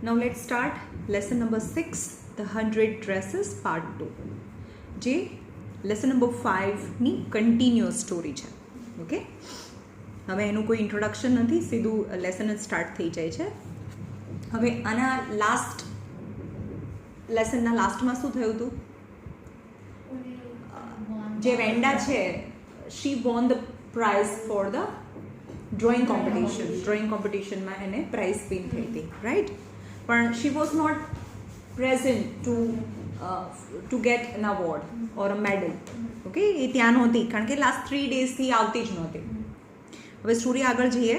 Now let's start lesson number 6, the 100 dresses part 2. જે lesson number 5 ની continuous story છે. Okay, હવે એનું કોઈ ઇન્ટ્રોડક્શન નથી, સીધું લેસન જ સ્ટાર્ટ થઈ જાય છે. હવે આના લાસ્ટ લેસનના લાસ્ટમાં શું થયું હતું? જે વેન્ડા છે, she won the prize for the drawing competition. Drawing કોમ્પિટિશનમાં એને પ્રાઇઝ વિન થઈ હતી, રાઈટ? પણ she was not present to get an award or a medal. Okay, એ ત્યાં નહોતી, કારણ કે લાસ્ટ 3 ડેઝથી આવતી જ નહોતી. હવે સ્ટોરી આગળ જઈએ.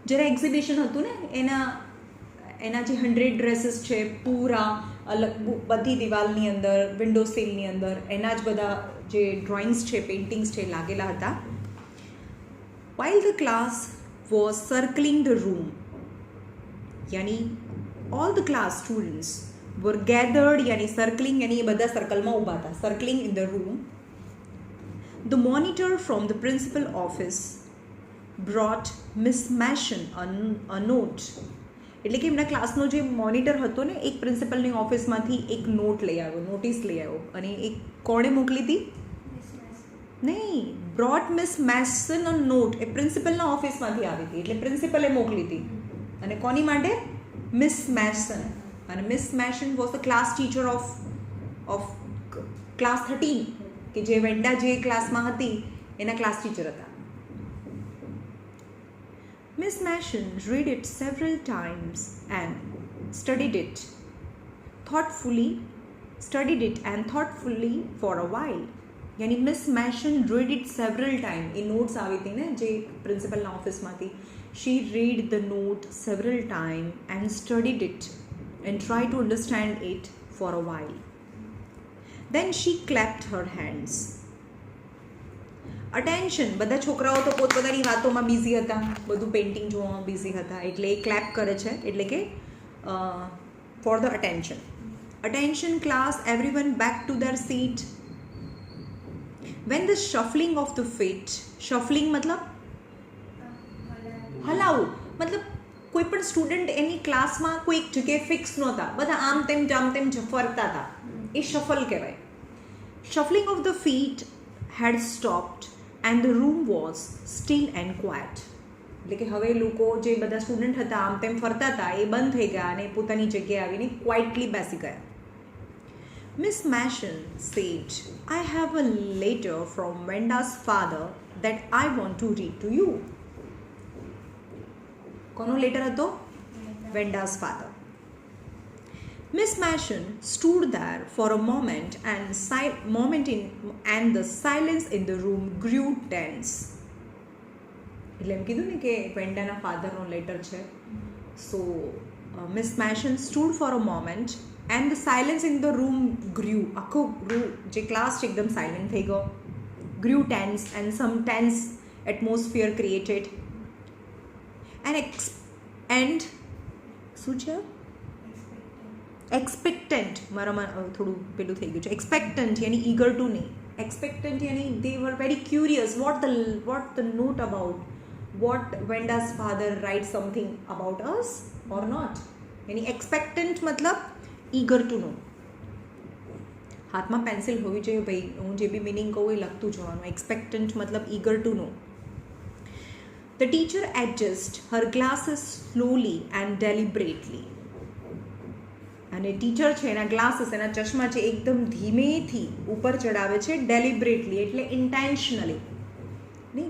જ્યારે એક્ઝિબિશન હતું ને, એના જે 100 ડ્રેસીસ છે, પૂરા અલગ બધી દિવાલની અંદર, વિન્ડો સીલની અંદર એના જ બધા જે ડ્રોઈંગ્સ છે, પેઇન્ટિંગ્સ છે, લાગેલા હતા. while the class was circling the room, yani all the class students were gathered, yani circling, yani એ બધા સર્કલમાં ઊભા હતા, circling in the room. The monitor from the principal office brought Miss Masson a note. એટલે કે એમના ક્લાસનો જે monitor હતો ને, એક પ્રિન્સિપલની ઓફિસમાંથી એક નોટ લઈ આવ્યો, નોટિસ લઈ આવ્યો. અને એ કોણે મોકલી હતી? નહીં, brought Miss Mason a note. એ પ્રિન્સિપલના ઓફિસમાંથી આવી હતી, એટલે પ્રિન્સિપલે મોકલી હતી. અને કોની માટે? Miss Mason. અને Miss Mason was the class teacher of class 13, કે જે વેન્ડા જે ક્લાસમાં હતી એના ક્લાસ ટીચર હતા. Miss Masson read it several times and studied it thoughtfully for a while. यानी Miss Mason read it several times. એ નોટ્સ આવી હતી ને જે પ્રિન્સિપલના ઓફિસમાંથી. she read the note several times and studied it and tried to understand it for a while. Then she clapped her hands. Attention. બધા છોકરાઓ તો પોતપોતાની વાતોમાં બિઝી હતા, બધું પેઇન્ટિંગ જોવામાં બિઝી હતા, એટલે એ ક્લેપ કરે છે, એટલે કે for the attention. Attention class, everyone back to their seat. When the shuffling of the feet, shuffling મતલબ હલાવું, મતલબ કોઈ પણ સ્ટુડન્ટ એની ક્લાસમાં કોઈ એક જગ્યાએ ફિક્સ નહોતા, બધા આમ તેમ ફરતા હતા, એ શફલ કહેવાય. Shuffling of the feet had stopped and the room was still and quiet. એટલે કે હવે લોકો જે બધા સ્ટુડન્ટ હતા આમ તેમ ફરતા હતા એ બંધ થઈ ગયા અને પોતાની જગ્યાએ આવીને ક્વાઇટલી બેસી ગયા. Miss Masson said, I have a letter from Venda's father that I want to read to you. કોનો લેટર હતો? Venda's father. Miss Masson stood there for a moment and the silence in the room grew tense. એટલે એમ કીધું ને કે વેન્ડાના ફાધરનો letter છે. સો miss મેશન stood for a moment and the silence in the room grew. આખો જે class છે એકદમ silent થઈ ગયો. grew tense and some tense atmosphere created. and શું છે? એક્સપેક્ટન્ટ. મારામાં થોડું પેલું થઈ ગયું છે. એક્સપેક્ટન્ટ યાની ઈગર ટુ નહીં. એક્સપેક્ટન્ટ યાની they were very curious what the note about, what Wanda's father write something about us or not. યાની એક્સપેક્ટન્ટ મતલબ ઈગર ટુ નો. હાથમાં પેન્સિલ હોવી જોઈએ ભાઈ, હું જે બી મિનિંગ કહું એ લખતું જવાનું. એક્સપેક્ટન્ટ મતલબ eager to know. The teacher adjust her glasses slowly and deliberately. અને ટીચર છે એના ગ્લાસીસ, એના ચશ્મા છે, એકદમ ધીમેથી ઉપર ચડાવે છે. ડેલિબરેટલી એટલે ઇન્ટેન્શનલી નહીં.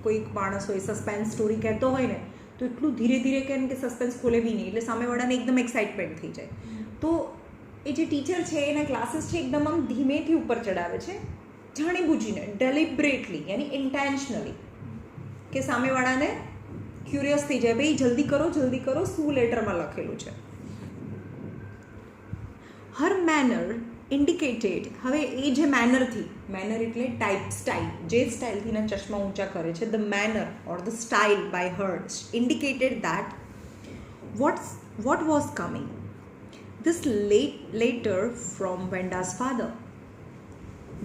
કોઈ માણસ હોય સસ્પેન્સ સ્ટોરી કહેતો હોય ને, તો એટલું ધીરે ધીરે કહે કે સસ્પેન્સ ખોલે બી નહીં, એટલે સામેવાળાને એકદમ એક્સાઇટમેન્ટ થઈ જાય. તો એ જે ટીચર છે એના ગ્લાસીસ છે એકદમ આમ ધીમેથી ઉપર ચડાવે છે, જાણીબૂજીને. ડેલિબરેટલી યાની ઇન્ટેન્શનલી, કે સામેવાળાને ક્યુરિયસ થઈ જાય, ભાઈ જલ્દી કરો શું લેટરમાં લખેલું છે. Her manner indicated. હવે એ જે મેનરથી, મેનર એટલે ટાઈપ, સ્ટાઇલ, જે સ્ટાઇલથી એના ચશ્મા ઊંચા કરે છે, the manner or the style by her indicated that what was coming. This letter from Venda's father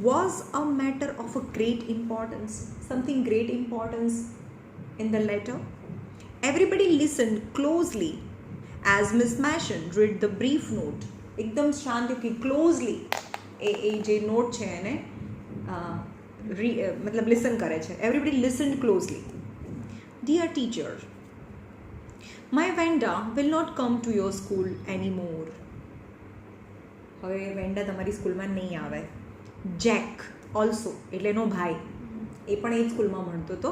was a matter of a great importance. Something great importance in the letter. Everybody listened closely as Miss Mashon read the brief note. એકદમ શાંતિથી closely એ જે not છે એને મતલબ listen કરે છે. Everybody listen closely. Dear teacher, my Wanda will not come to your school any more. હવે વેન્ડા તમારી સ્કૂલમાં નહીં આવે. જેક ઓલ્સો એટલે એનો ભાઈ, એ પણ એ જ સ્કૂલમાં ભણતો હતો.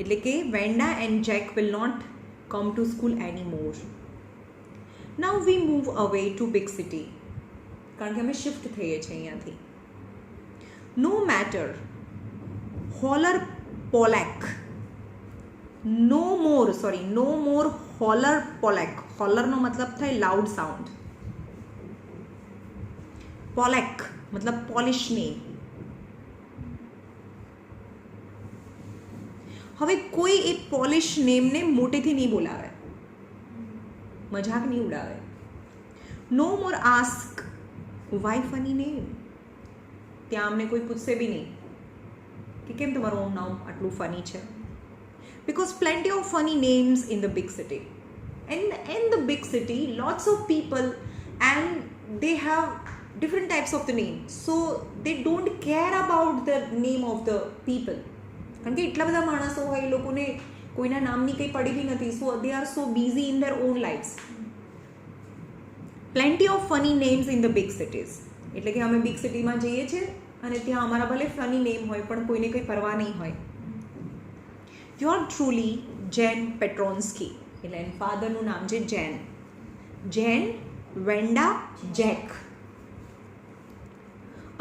એટલે કે Wanda and Jack will not come to school any more. Now we move away to big city. કારણ કે અમે શિફ્ટ થઈએ છીએ અહીંયાથી. નો મેટર હોલર પોલેક, નો મોર હોલર પોલેક. હોલરનો મતલબ થાય લાઉડ સાઉન્ડ. પોલેક મતલબ પોલિશ નેમ. હવે કોઈ એ પોલિશ નેમને મોટેથી નહીં બોલાવે, મજાક નહીં ઉડાવે. નો મોર આસ્ક વાય ફની નેમ. ત્યાં અમને કોઈ પૂછશે બી નહીં કે કેમ તમારું નામ આટલું ફની છે. Because plenty of funny names in the big city. And in the big city, lots of people and they have different types of the name. So they don't care about the name of the people. કારણ કે એટલા બધા માણસો હોય, એ લોકોને કોઈના નામની કંઈ પડી બી નથી. So they are so busy in their own lives. Plenty of funny names in the big cities. એટલે કે અમે બિગ સિટીમાં જઈએ છીએ અને ત્યાં અમારા ભલે ફની નેમ હોય પણ કોઈને કંઈ પરવા નહીં હોય. યોર ટ્રુલી જેન પેટ્રોન્સ્કી. એટલે એના ફાધરનું નામ છે જેન. જેન, વેન્ડા, Jack.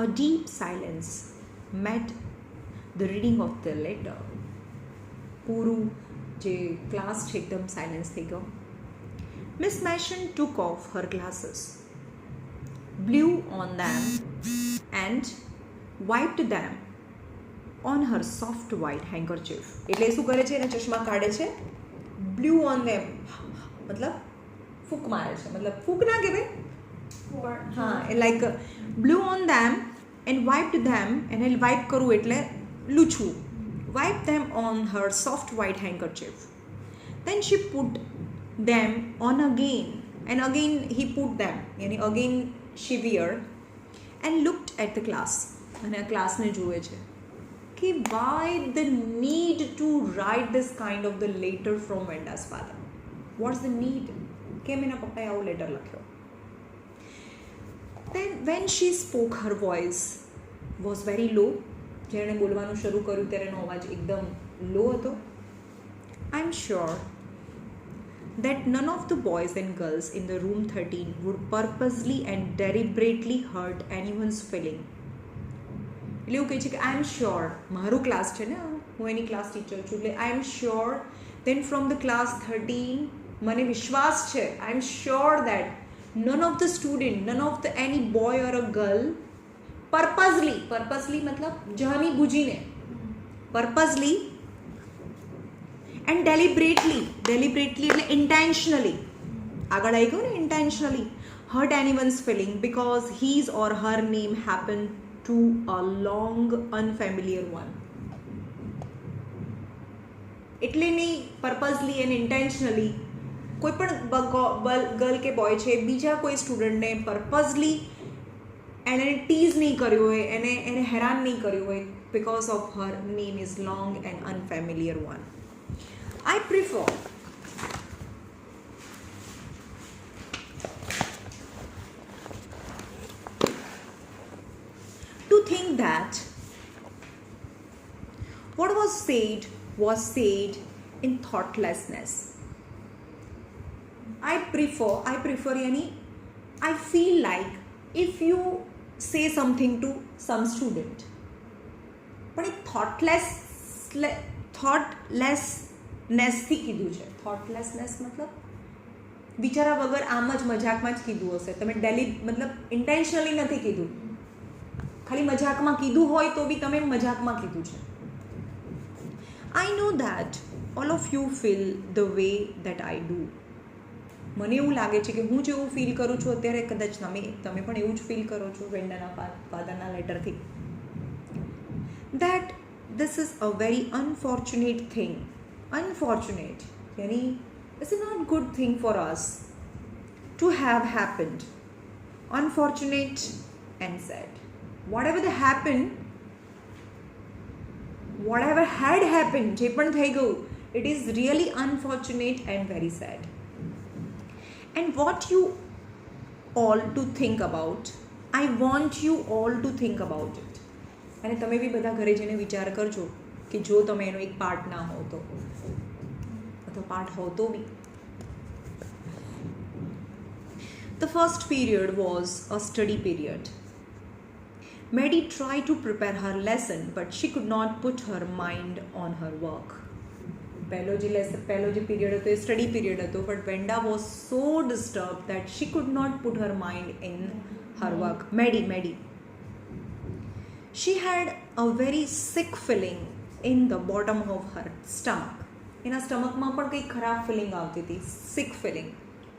A deep silence met the reading of the letter. પૂરું જે ક્લાસ છે એકદમ સાયલેન્સ થઈ ગયો. Miss Mashon took off her glasses, blew on them and wiped them on her soft white handkerchief. એટલે શું કરે છે, એના ચશ્મા કાઢે છે. બ્લુ ઓન ધેમ મતલબ ફૂંક મારે છે, મતલબ ફૂંક ના કહેવાય, હા, એ like blew on them and wiped them. એને વાઇપ કરવું એટલે લૂછવું. Wipe them on her soft white handkerchief. Then she put them on again and again he put them, યાની again she wear and looked at the class. અને આ ક્લાસને જુએ છે કે why the need to write this kind of the letter from Venda's father? What's the need? કેમ એના પપ્પાએ આવો લેટર લખ્યો? Then when she spoke, her voice was very low. જેણે બોલવાનું શરૂ કર્યું ત્યારે એનો અવાજ એકદમ લો હતો. I'm sure that none of the boys and girls in the room 13 would purposely and deliberately hurt anyone's feeling. એટલે એવું કહે છે કે આઈ એમ શ્યોર, મારું ક્લાસ છે ને, હું એની ક્લાસ ટીચર છું, એટલે I am sure then from the class 13 મને વિશ્વાસ છે, I am sure that none of the student, none of the any boy or a girl purposely મતલબ જાણી બુજીને, પર્પઝલી એન્ડ ડેલિબરેટલી એટલે ઇન્ટેન્શનલી, આગળ આવી ગયું ને intentionally, hurt anyone's feeling because his or her name happened to a long unfamiliar one. એટલે નહીં પર્પઝલી એન્ડ ઇન્ટેન્શનલી કોઈ પણ ગર્લ કે બોય છે બીજા કોઈ સ્ટુડન્ટને પર્પઝલી એને ટીઝ નહીં કર્યું હોય, એને હેરાન નહીં કર્યું હોય, because of her name is long and unfamiliar one. I prefer to think that what was said in thoughtlessness. I prefer yani I feel like if you say something to some student પણ એ થોટલેસનેસ થી કીધું છે. થોટલેસનેસ મતલબ વિચારા વગર આમ જ મજાકમાં જ કીધું હશે, તમે મતલબ ઇન્ટેન્શનલી નથી કીધું, ખાલી મજાકમાં કીધું હોય તો બી તમે મજાકમાં કીધું છે. I know that all of you feel the way that I do. મને એવું લાગે છે કે હું જેવું ફીલ કરું છું અત્યારે કદાચ તમે પણ એવું જ ફીલ કરો છો વેન્ડાના ફાધરના લેટરથી. That this is a very unfortunate thing. Unfortunate यानी it's not good thing for us to have happened, unfortunate and sad. Whatever that happened, whatever had happened, જે પણ થઈ ગયું, it is really unfortunate and very sad. And what you all to think about, I want you all to think about it. અને તમે બી બધા ઘરે જઈને વિચાર કરજો કે જો તમે એનો એક પાર્ટ ના હો તો, અથવા પાર્ટ હો તો બી. The first period was a study period. Maddie tried to prepare her lesson, but she could not put her mind on her work. પહેલો જે પીરિયડ હતો એ સ્ટડી પીરિયડ હતો, but Wanda was so disturb that she could not put her mind in her work. Maddie she had a very sick feeling in the bottom of her stomach. એના સ્ટમકમાં પણ કંઈ ખરાબ feeling આવતી હતી, sick feeling,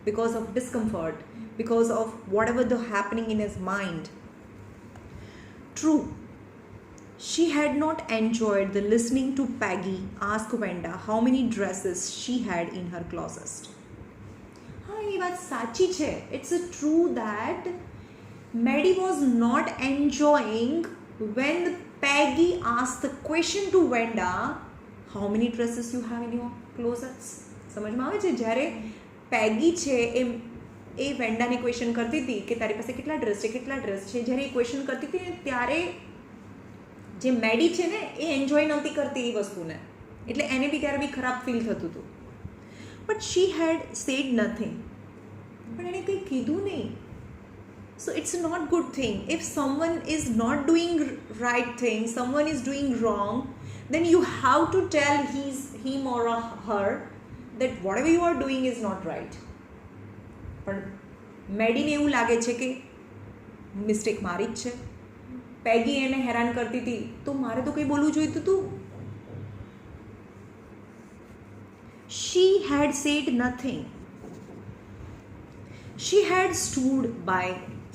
because of discomfort, because of whatever the happening in his mind. True, she had not enjoyed the listening to Peggy ask Wenda how many dresses she had in her closet. हाँ, ये बात साची है. It's a true that Maddie was not enjoying when Peggy asked the question to Wenda, how many dresses you have in your closets. સમજમાં આવે છે? જ્યારે પેગી છે એ વેન્ડાને ક્વેશ્ચન કરતી હતી કે તારી પાસે કેટલા ડ્રેસ છે, જ્યારે એ ક્વેશ્ચન કરતી હતી ને ત્યારે જે મેડી છે ને એ એન્જોય નહોતી કરતી એ વસ્તુને, એટલે એને બી ત્યારે બી ખરાબ ફીલ થતું હતું. But she had said nothing, પણ એણે કંઈ કીધું નહીં. So it's not good thing. If someone is not doing right thing, someone is doing wrong, then you have to tell him or her that whatever you are doing is not right. પણ મેડીને એવું લાગે છે કે mistake મારી જ છે. પેગી એને હેરાન કરતી હતી તો મારે તો કંઈ બોલવું જોઈતું હતું. She had said nothing. She had stood by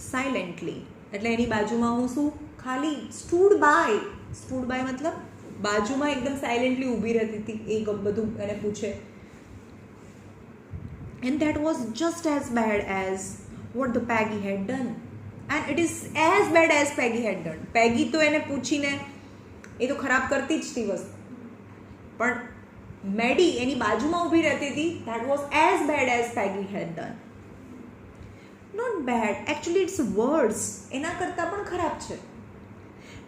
silently. એટલે એની બાજુમાં હું શું ખાલી stood by મતલબ બાજુમાં એકદમ સાયલેન્ટલી ઊભી રહેતી હતી. એ બધું એને પૂછે. And that was just as bad as what the Peggy had done. And it is as bad as Peggy had done. Peggy તો એને પૂછીને એ તો ખરાબ કરતી જ હતી વસ્તુ, પણ મેડી એની બાજુમાં ઊભી રહેતી હતી. that was as bad as Peggy had done. Not bad, actually it's worse. એના કરતાં પણ ખરાબ છે.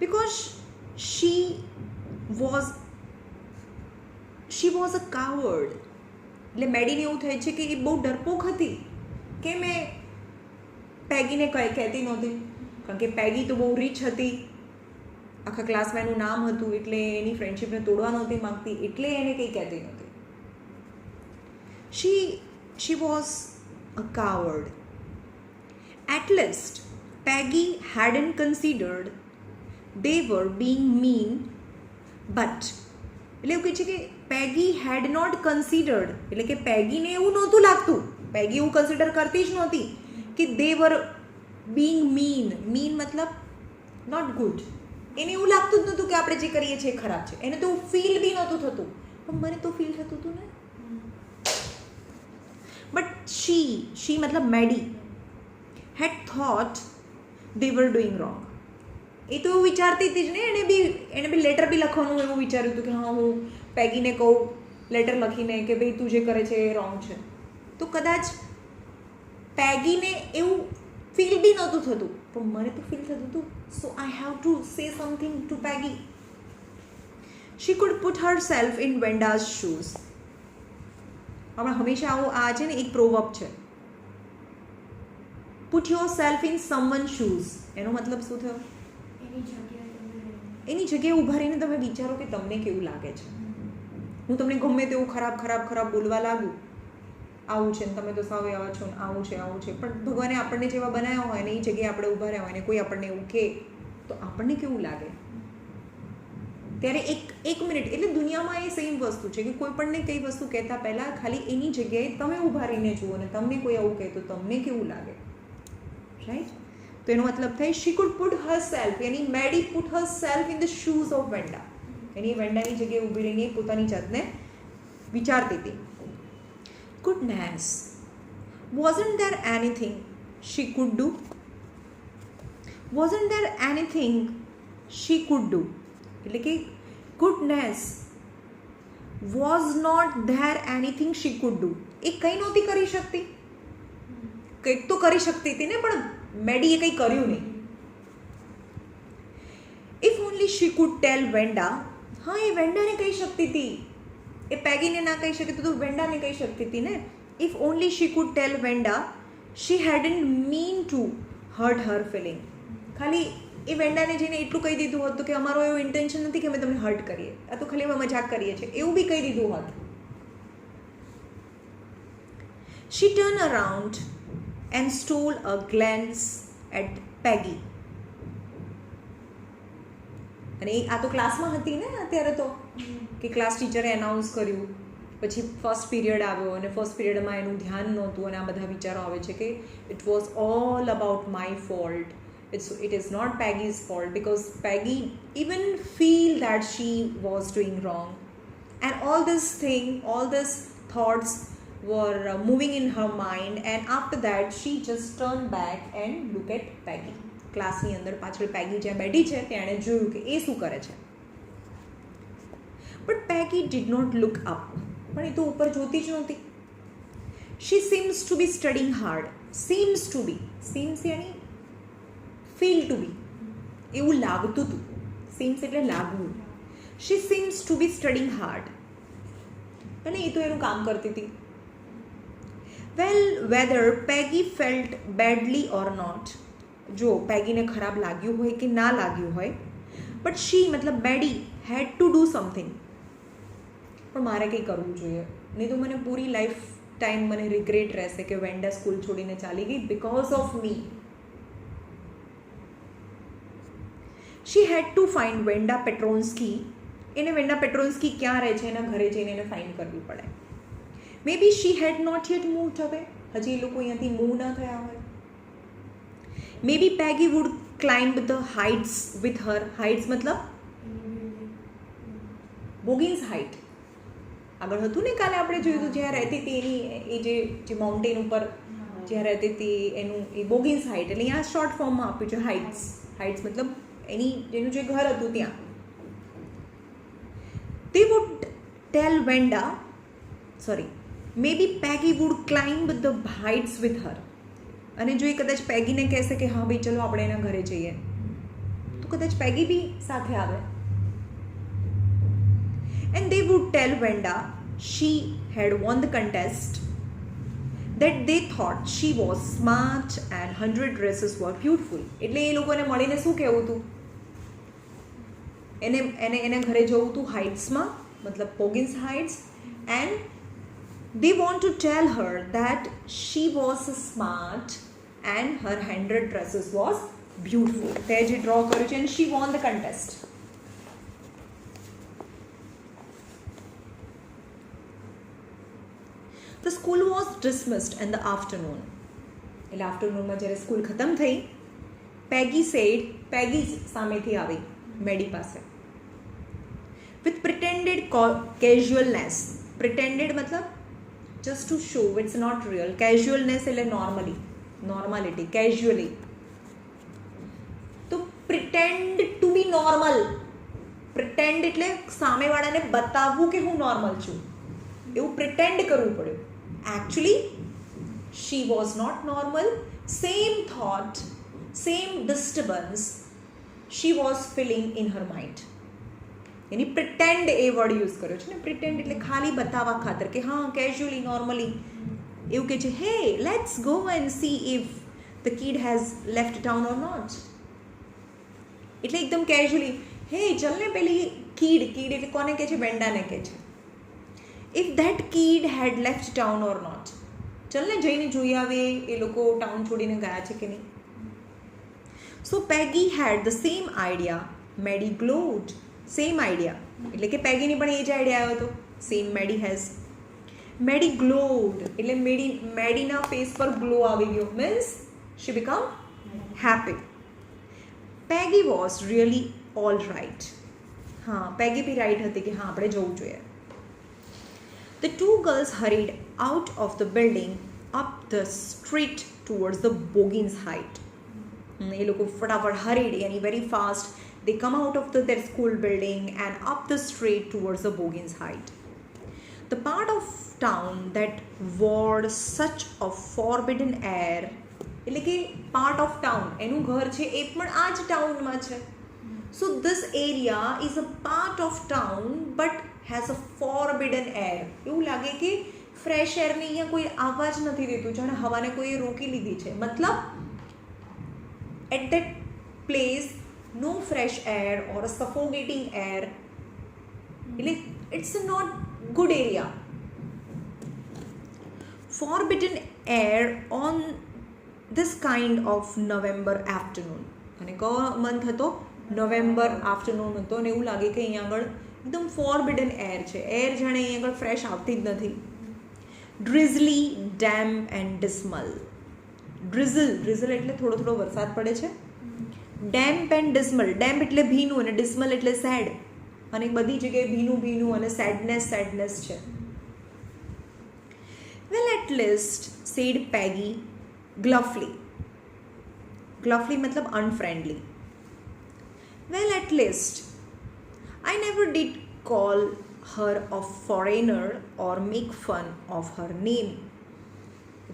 Because she was a coward. એટલે મેડીને એવું થાય છે કે એ બહુ ડરપોક હતી કે મેં પેગીને કંઈ કહેતી નહોતી, કારણ કે પેગી તો બહુ રીચ હતી, આખા ક્લાસમાં એનું નામ હતું, એટલે એની ફ્રેન્ડશીપને તોડવા નહોતી માગતી, એટલે એને કંઈ કહેતી નહોતી. She was a coward. At least Peggy hadn't considered they were being mean, but એટલે એવું કહે છે કે પેગી હેડ નોટ કન્સિડર્ડ, એટલે કે પેગીને એવું નહોતું લાગતું, પેગી એવું કન્સિડર કરતી જ નહોતી કે દે વર બીંગ મીન મતલબ નોટ ગુડ. એને એવું લાગતું જ નહોતું કે આપણે જે કરીએ છીએ એ ખરાબ છે. એને તો ફીલ બી નહોતું થતું, પણ મને તો ફીલ થતું હતું ને. બટ શી મતલબ Maddie had thought they were doing wrong. એ તો એવું વિચારતી હતી જ ને. એને બી લેટર બી લખવાનું એવું વિચાર્યું હતું કે હા હું પેગીને કહું લેટર લખીને કે ભાઈ તું જે કરે છે એ રોંગ છે. તો કદાચ પેગીને એવું ફીલ બી નહોતું થતું, પણ મને તો ફીલ થતું હતું. So I have to say something to Peggy. She could put herself in Wanda's shoes. આપણે હંમેશા આવું આ છે ને એક પ્રોવર્બ છે, put yourself in someone shoes. એનો મતલબ શું થયો? એની જગ્યાએ ઊભા રહીને તમે વિચારો કે તમને કેવું લાગે છે. હું તમને ગમે તેવું ખરાબ બોલવા લાગું, આવું છે ને તમે તો સાવ આવા છો ને આવું છે, પણ ભગવાને આપણને જેવા બનાવ્યા હોય ને એ જગ્યાએ આપણે ઊભા રહ્યા હોય ને કોઈ આપણને એવું કહે તો આપણને કેવું લાગે? ત્યારે એક મિનિટ, એટલે દુનિયામાં એ સેમ વસ્તુ છે કે કોઈ પણને કઈ વસ્તુ કહેતા પહેલાં ખાલી એની જગ્યાએ તમે ઊભા રહીને જુઓ ને તમને કોઈ આવું કહે તો તમને કેવું લાગે, રાઈટ? તો એનો મતલબ થાય she could put herself, યાની Maddie put herself in the shoes of Wanda. એની વેન્ડાની જગ્યાએ ઊભી રહીને પોતાની જાતને વિચારતી હતી. goodness, wasn't there anything she could do? Wasn't there anything she could do? એટલે કે goodness, was not there anything she could do? એ કંઈ નહોતી કરી શકતી? કંઈક તો કરી શકતી હતી ને, પણ મેડીએ કંઈ કર્યું નહીં. If only she could tell Venda, હા એ વેન્ડાને કહી શકતી હતી, એ પેગીને ના કહી શકતી તો વેન્ડાને કહી શકતી હતી ને. If only she could tell Venda, she hadn't mean to hurt her feeling. ખાલી એ વેન્ડાને જઈને એટલું કહી દીધું હોત કે અમારો એવું ઇન્ટેન્શન નથી કે અમે તમને હર્ટ કરીએ, આ તો ખાલી અમે મજાક કરીએ છીએ, એવું બી કહી દીધું હોત. She turned around and stole a glance at Peggy. અને આ તો ક્લાસમાં હતી ને અત્યારે તો, કે ક્લાસ ટીચરે એનાઉન્સ કર્યું, પછી ફર્સ્ટ પીરિયડ આવ્યો અને ફર્સ્ટ પીરિયડમાં એનું ધ્યાન નહોતું અને આ બધા વિચારો આવે છે કે it was all about my fault. It is not Peggy's fault because Peggy even feel that she was doing wrong, and all these thoughts were moving in her mind, and after that she just turned back and look at Peggy. ક્લાસની અંદર પાછળ પેગી જ્યાં બેઠી છે તેણે જોયું કે એ શું કરે છે. But Peggy did not look up. પણ એ તો ઉપર જોતી જ નહોતી. She seems to be studying hard. Seems યાની feel to be, એવું લાગતું હતું. Seems એટલે લાગવું. She seems to be studying hard. અને એ તો એનું કામ કરતી હતી. Well, whether Peggy felt badly or not, જો પેગીને ખરાબ લાગ્યું હોય કે ના લાગ્યું હોય, બટ શી મતલબ Maddie had to do something. પણ મારે કંઈ કરવું જોઈએ, નહીં તો મને પૂરી લાઈફ ટાઈમ મને રિગ્રેટ રહેશે કે વેન્ડા સ્કૂલ છોડીને ચાલી ગઈ because of me. She had to find Wanda Petronski. એને વેન્ડા પેટ્રોન્સ્કી ક્યાં રહે છે એના ઘરે જઈને એને ફાઇન્ડ કરવી પડે. મે બી શી હેડ નોટ યેટ મૂવ્ડ અવે. હજી એ લોકો અહીંયાથી મૂવ ના થયા હોય. Maybe Peggy would climb the heights with her. Heights મતલબ બોગિન્સ હાઇટ. આગળ હતું ને કાલે આપણે જોયું હતું જ્યાં રહેતી હતી એની એ જે માઉન્ટેન ઉપર જ્યાં રહેતી હતી એનું એ બોગિન્સ હાઇટ, એટલે અહીંયા શોર્ટ ફોર્મમાં આપ્યું છે હાઇટ્સ. હાઇટ્સ મતલબ એની જેનું જે ઘર હતું ત્યાં. They would tell Venda, maybe Peggy would climb the heights with her. અને જો એ કદાચ પેગીને કહેશે કે હા ભાઈ ચલો આપણે એના ઘરે જઈએ, તો કદાચ પેગી બી સાથે આવે. And they would tell Venda she had won the contest, that they thought she was smart and 100 dresses were beautiful. એટલે એ લોકોને મળીને શું કહેવું હતું? એને ઘરે જવું હતું હાઇટ્સમાં, મતલબ Boggins Heights, and they want to tell her that she was smart and her 100 dresses was beautiful. તે જે ડ્રો કર્યું છે and she won the contest. The school was dismissed in the afternoon. એટલે આફ્ટરનૂનમાં જ્યારે સ્કૂલ ખતમ થઈ, પેગી સામેથી આવી મેડી પાસે with pretended casualness. Pretended મતલબ just to show, it's not real. Casualness એટલે normality, casually. તો pretend to be normal. Pretend એટલે સામેવાળાને બતાવવું કે હું નોર્મલ છું, એવું pretend કરવું પડ્યું. Actually she was not normal. Same thought, same disturbance she was feeling in her mind. Any pretend A word use કર્યો છે ને. પ્રિટેન્ડ એટલે ખાલી બતાવવા ખાતર કે હા કેઝ્યુઅલી નોર્મલી એવું કહે છે, hey let's go and see if the kid has left town or not. એટલે એકદમ કેઝ્યુઅલી, હે ચલ ને પેલી કીડ એટલે કોને કહે છે? વેન્ડાને કહે છે. If that kid had left town or not, ચલ ને જઈને જોઈ આવે એ લોકો ટાઉન છોડીને ગયા છે કે નહીં. So Peggy had the same idea. Maddie glowed. Same idea એટલે કે પેગીની પણ એ જ આઈડિયા આવ્યો હતો. Same Maddie has. Maddie glowed એટલે મેડીના ફેસ પર ગ્લો આવી ગયો, means she become happy. Peggy was really all right. હા પેગી બી રાઇટ હતી કે હા આપણે જવું જોઈએ. The two girls hurried out of the building up the street towards the Boggins Height. એ લોકો ફટાફટ hurried yani very fast. They come out of their school building and up the street towards the Boggins Height. The part of town that wore such a forbidden air, એટલે કે part of town એનું ઘર છે એ પણ આ જ ટાઉનમાં છે. So this area is a part of town but has a forbidden air. એવું લાગે કે ફ્રેશ એરને અહીંયા કોઈ આવવા જ નથી દેતું, જાણે હવાને કોઈએ રોકી લીધી છે. મતલબ at that place no fresh air or a suffocating air. It's a not good area. Forbidden air on this kind of November afternoon. અને કયો મંથ હતો? નવેમ્બર આફ્ટરનૂન હતો અને એવું લાગે કે અહીંયા આગળ એકદમ ફોરબિડન એર છે. એર જાણે અહીંયા આગળ ફ્રેશ આવતી જ નથી. ડ્રિઝલી, ડેમ્પ એન્ડ ડિસ્મલ. ડ્રિઝલ એટલે થોડો થોડો વરસાદ પડે છે. Damp and ડિસ્મલ. ડેમ્પ એટલે ભીનું અને ડિસ્મલ એટલે સેડ. અને બધી જગ્યાએ ભીનું અને સેડનેસ છે. Well, at least, said Peggy gruffly. Gruffly मतलब unfriendly. Well, at least, I never did call her a foreigner or make fun of her name.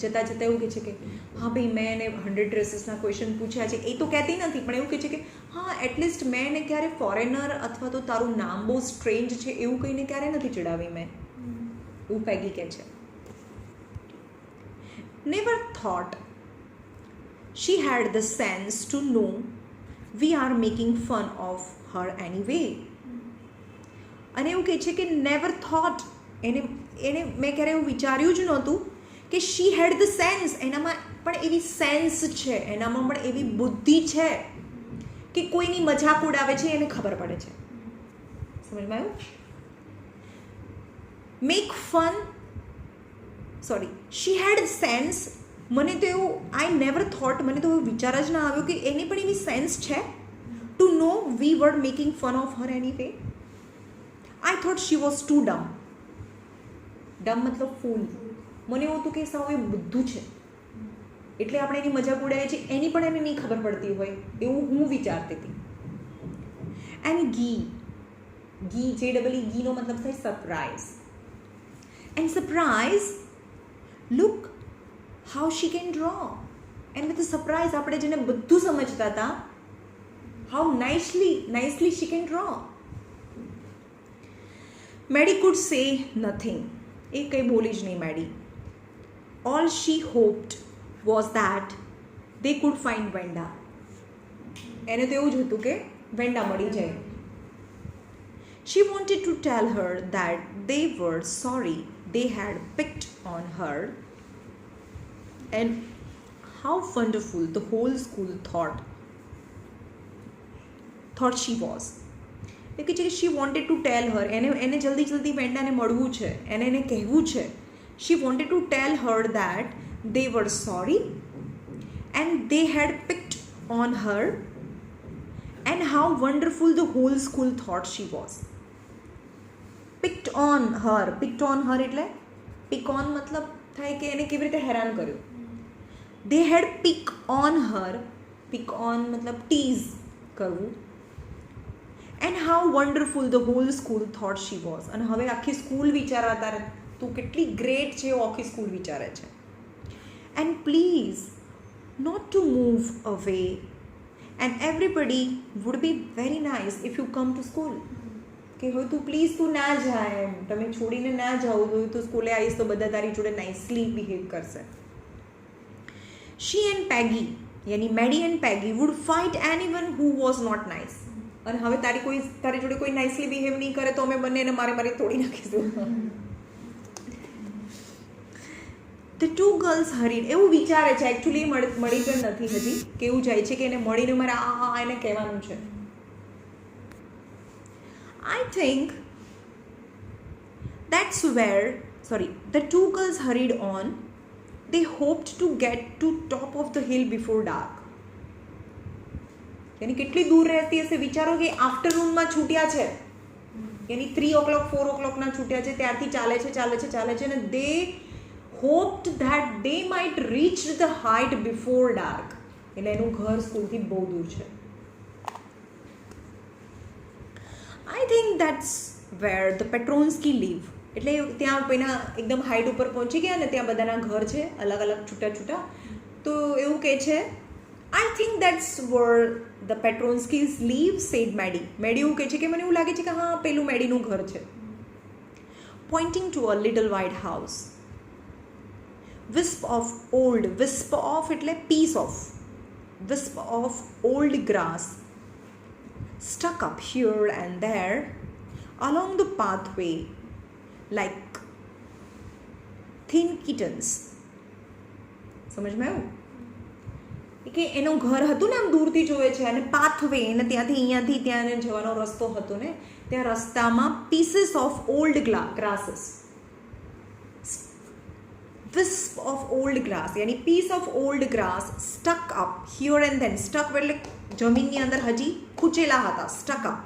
જતાં એવું કહે છે કે હા ભાઈ મેં એને 100 ડ્રેસીસના ક્વેશ્ચન પૂછ્યા છે. એ તો કહેતી નથી પણ એવું કહે છે કે હા એટલીસ્ટ મેં એને ક્યારે ફોરેનર અથવા તો તારું નામ બહુ સ્ટ્રેન્જ છે એવું કહીને ક્યારે નથી ચડાવી મેં. એવું પેગી કહે છે. Never thought she had the sense to know we are making fun of her anyway. અને એવું કહે છે કે નેવર થોટ, એને મેં ક્યારે એવું વિચાર્યું જ નહોતું કે શી હેડ ધ સેન્સ, એનામાં પણ એવી સેન્સ છે, એનામાં પણ એવી બુદ્ધિ છે કે કોઈની મજાક ઉડાવે છે એને ખબર પડે છે. સમજમાં આવ્યું? મેક ફન શી હેડ સેન્સ. મને તો એવું આઈ નેવર થોટ, મને તો એવું વિચાર જ ના આવ્યો કે એની પણ એવી સેન્સ છે to know we were making fun of her any way I thought she was too. Dumb dumb fool. મને એવું હતું કે સાવ એ બધું છે એટલે આપણે એની મજાક ઉડાવીએ છીએ, એની પણ એને નહીં ખબર પડતી હોય એવું હું વિચારતી હતી. એન્ડ ગીનો મતલબ થાય surprise. And surprise, look how she can draw. And with surprise આપણે જેને બધું સમજતા હતા, how nicely she can draw. Maddie could say nothing. એ કંઈ બોલી જ નહીં મેડી. All she hoped was that they could find Venda. એને તો એવું જ હતું કે વેન્ડા મળી જાય. She wanted to tell her that they were sorry they had picked on her and how wonderful the whole school thought she was. કે she wanted to tell her, એને જલ્દી વેન્ડાને મળવું છે, એને કહેવું છે. She wanted to tell her that they were sorry and they had picked on her and how wonderful the whole school thought she was. Picked on her એટલે pick on મતલબ થાય કે એને કેવી રીતે હેરાન કર્યું. They had pick on her, pick on મતલબ tease કરવું. And how wonderful the whole school thought she was. અને હવે આખી સ્કૂલ વિચારતા તું કેટલી ગ્રેટ છે એવું આખી સ્કૂલ વિચારે છે. And please not to move away and everybody would be very nice if you come to school. કે હવે તું પ્લીઝ તું ના જાય, એમ તમે છોડીને ના જાઓ, તું સ્કૂલે આવીશ તો બધા તારી જોડે નાઇસલી બિહેવ કરશે. શી એન્ડ પેગી યાની Maddie and Peggy would fight anyone who was not nice. અને હવે તારી જોડે કોઈ નાઇસલી બિહેવ નહીં કરે તો અમે બંને એને મારે તોડી નાખીશું. The two girls hurried. એવું વિચારે છે એકચ્યુઅલી મળી પણ નથી હજી, કેવું જાય છે કે એને મળીને મારે એને કહેવાનું છે. I think that's where the two girls hurried on. They hoped to get to top of the hill before dark. यानी કેટલી દૂર રહેતી હશે વિચારો કે આફ્ટરનૂનમાં છૂટ્યા છે, यानी 3 o'clock 4 o'clock ના છૂટ્યા છે, ત્યારથી ચાલે છે અને they hoped that they might reach the height before dark. એટલે એનું ઘર સ્કૂલથી બહુ દૂર છે. I think that's where the Petronsky live. એટલે ત્યાં પેલા એકદમ હાઈટ ઉપર પહોંચી ગયા ને ત્યાં બધાના ઘર છે અલગ અલગ છૂટા છૂટા. તો એવું કહે છે, I think that's where the Petronskys live, said Maddie. Maddie એવું કહે છે કે મને એવું લાગે છે કે હા પેલું મેડીનું ઘર છે. Pointing to a little white house. Wisp of એટલે piece of, wisp of old grass stuck up here and there along the pathway like thin kittens. સમજમાં આવ્યું કે એનું ઘર હતું ને આમ દૂરથી જોવે છે અને પાથવે એને ત્યાંથી અહીંયાથી ત્યાં જવાનો રસ્તો હતો ને ત્યાં રસ્તામાં pieces of old grasses, wisp of old grass યાની piece of old grass stuck up here and then. Stuck એટલે જમીનની અંદર હજી ખૂંચેલા હતા, stuck up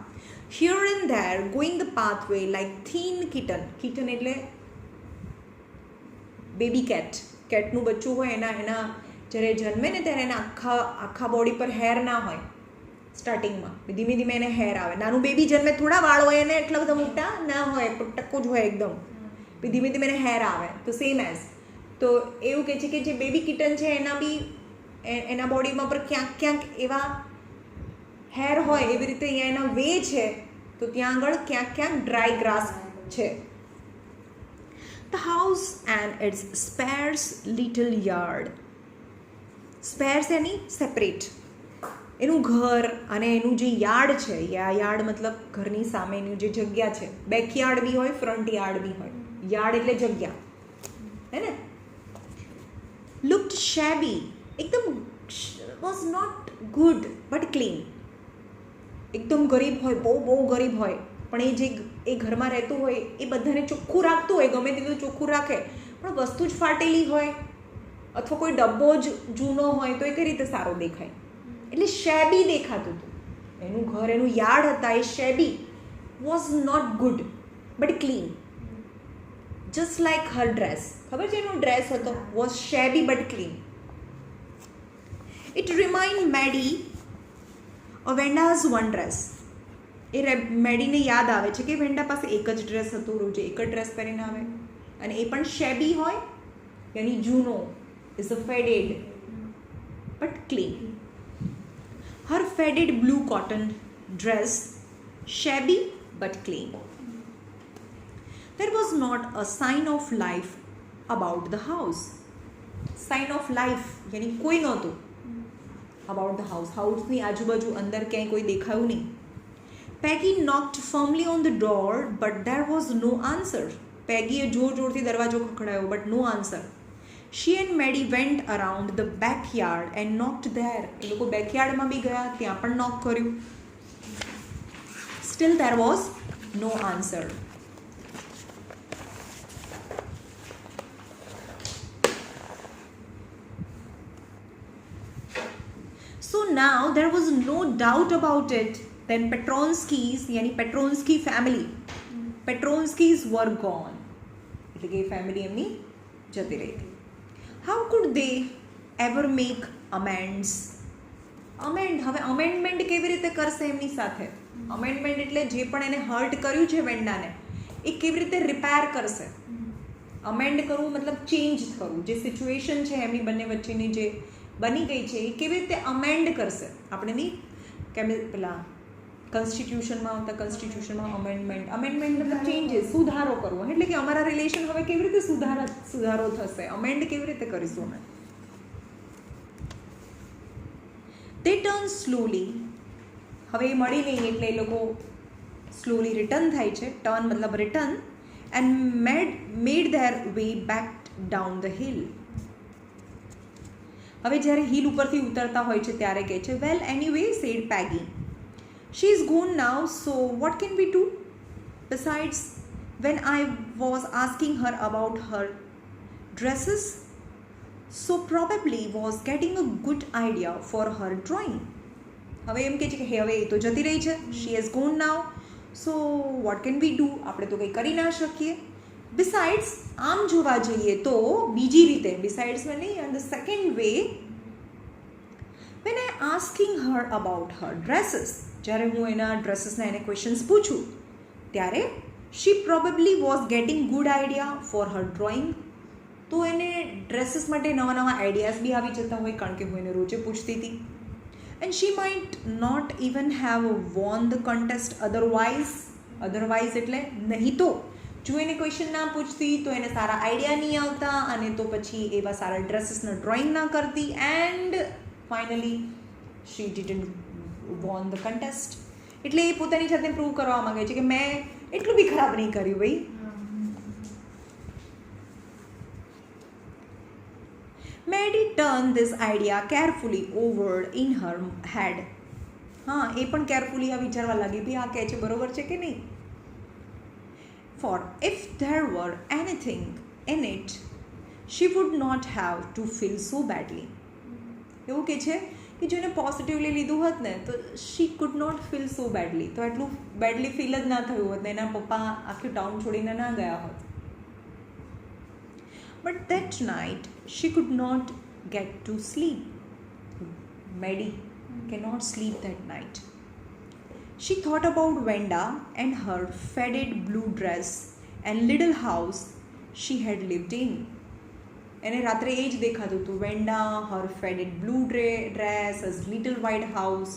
here and there going the pathway like thin kitten. Kitten એટલે બેબી કેટ, કેટનું બચ્ચું હોય એના જ્યારે જન્મે ને ત્યારે એના આખા બોડી પર હેર ના હોય સ્ટાર્ટિંગમાં, ધીમે ધીમે એને હેર આવે. નાનું બેબી જન્મે થોડા વાળ હોય એને એટલા બધા મોટા ના હોય, ટક્કો જ હોય એકદમ, ધીમે ધીમે એને હેર આવે. તો સેમ એઝ તો એવું કહે છે કે જે બેબી કિટન છે એના બી એના બોડીમાં પર ક્યાંક ક્યાંક એવા હેર હોય, એવી રીતે અહીંયા એના વે છે તો ત્યાં આગળ ક્યાંક ક્યાંક ડ્રાય ગ્રાસ છે. The house and its sparse little yard. Spares any separate, એનું ઘર અને એનું જે યાર્ડ છે, યાર્ડ મતલબ ઘરની સામેની જે જગ્યા છે, બેકયાર્ડ બી હોય ફ્રન્ટ યાર્ડ બી હોય, યાર્ડ એટલે જગ્યા હે ને. લુક્ડ શેબી, એકદમ was not good but clean. એકદમ ગરીબ હોય, બહુ ગરીબ હોય, પણ એ જે એ ઘરમાં રહેતું હોય એ બધાને ચોખ્ખું રાખતું હોય, ગમે તેટલું ચોખ્ખું રાખે, પણ વસ્તુ જ ફાટેલી હોય અથવા કોઈ ડબ્બો જ જૂનો હોય તો એ કઈ રીતે સારો દેખાય. એટલે શેબી દેખાતું હતું એનું ઘર, એનું યાર્ડ હતા એ shabby, was not good but clean. Just like her dress, ખબર છે એનો ડ્રેસ હતો, was shabby but clean. It remind Maddie a Wanda's one dress. એ મેડીને યાદ આવે છે કે વેન્ડા પાસે એક જ ડ્રેસ હતો, રોજે એક જ ડ્રેસ પહેરીને આવે અને એ પણ શેબી હોય યાની જૂનો, is a faded but clean. Her faded blue cotton dress shabby but clean. There was not a sign of life about the house. Sign of life यानी कोई नહોતું about the house. house ની આજુબાજુ અંદર ક્યાંય કોઈ દેખાયું નહીં. Peggy knocked firmly on the door but there was no answer. પેગીએ જોરથી દરવાજો ખખડાયો but no answer. She and Maddie went around the backyard and knocked there. એ લોકો બેકયાર્ડમાં બી ગયા, ત્યાં પણ નોક કર્યું. Still there was no answer. So now there was no doubt about it. Then Petronskys, यानी Petronsky family, Petronskys were gone. એટલે કે family એમની જતી રહી હતી. How could they ever make amends? હવે અમેન્ડમેન્ટ કેવી રીતે કરશે એમની સાથે? અમેન્ડમેન્ટ એટલે જે પણ એને હર્ટ કર્યું છે વેન્ડાને એ કેવી રીતે રિપેર કરશે? અમેન્ડ કરવું મતલબ ચેન્જ કરવું. જે સિચ્યુએશન છે એમની બંને વચ્ચેની જે બની ગઈ છે એ કેવી રીતે અમેન્ડ કરશે? આપણે નહીં કેમ પેલા કોન્સ્ટિટ્યુશનમાં અમેન્ડમેન્ટ મતલબ ચેન્જીસ, સુધારો કરવો. એટલે કે અમારા રિલેશન હવે કેવી રીતે સુધારો થશે, અમેન્ડ કેવી રીતે કરીશું અમે? તે ટર્ન સ્લોલી, હવે એ મળી નહીં એટલે એ લોકો સ્લોલી રિટર્ન થાય છે. ટર્ન મતલબ return. And made their way back down the hill. હવે જ્યારે હિલ ઉપરથી ઉતરતા હોય છે ત્યારે કહે છે, well anyway said Peggy, she is gone now, so what can we do? Besides, when I was asking her about her dresses, so probably was getting a good idea for her drawing. હવે એમ કહે છે કે હવે એ તો જતી રહી છે, she has gone now, so what can we do? આપણે તો કંઈ કરી ના શકીએ. બિસાઇડ્સ આમ જોવા જઈએ તો બીજી રીતે બિસાઇડ્સ મેં નહીં and the second way when I asking her about her dresses, જ્યારે હું એના ડ્રેસીસના એને ક્વેશ્ચન્સ પૂછું ત્યારે she probably was getting good idea for her drawing. તો એને ડ્રેસીસ માટે નવા નવા આઈડિયાઝ બી આવી જતા હોય કારણ કે હું એને રોજે પૂછતી હતી. And she might not even have won the contest otherwise એટલે નહીં તો જો એને ક્વેશ્ચન ના પૂછતી તો એને સારા આઈડિયા નહીં આવતા અને તો પછી એવા સારા ડ્રેસીસના ડ્રોઈંગ ના કરતી and finally she didn't won the contest. એટલે એ પોતાની જાતને પ્રૂવ કરવા માંગે છે કે મેં એટલું બી ખરાબ નહીં કર્યું ભાઈ. Maddie turn this idea carefully over in her head. હા, એ પણ કેરફુલી આ વિચારવા લાગી ભાઈ આ કહે છે બરોબર છે કે નહીં. For if there were anything in it, she would not have to feel so badly. એવું કે છે કે જો એને પોઝિટિવલી લીધું હોત ને તો she could not feel so badly, તો એટલું બેડલી ફીલ જ ના થયું હોત ને એના પપ્પા આખી ટાઉન છોડીને ના ગયા હોત. But that night she could not get to sleep. Maddie cannot sleep that night. She thought about Venda and her faded blue dress and little house she had lived in. એને રાત્રે એ જ દેખાતું હતું, Wanda, her faded blue dress, her little white house.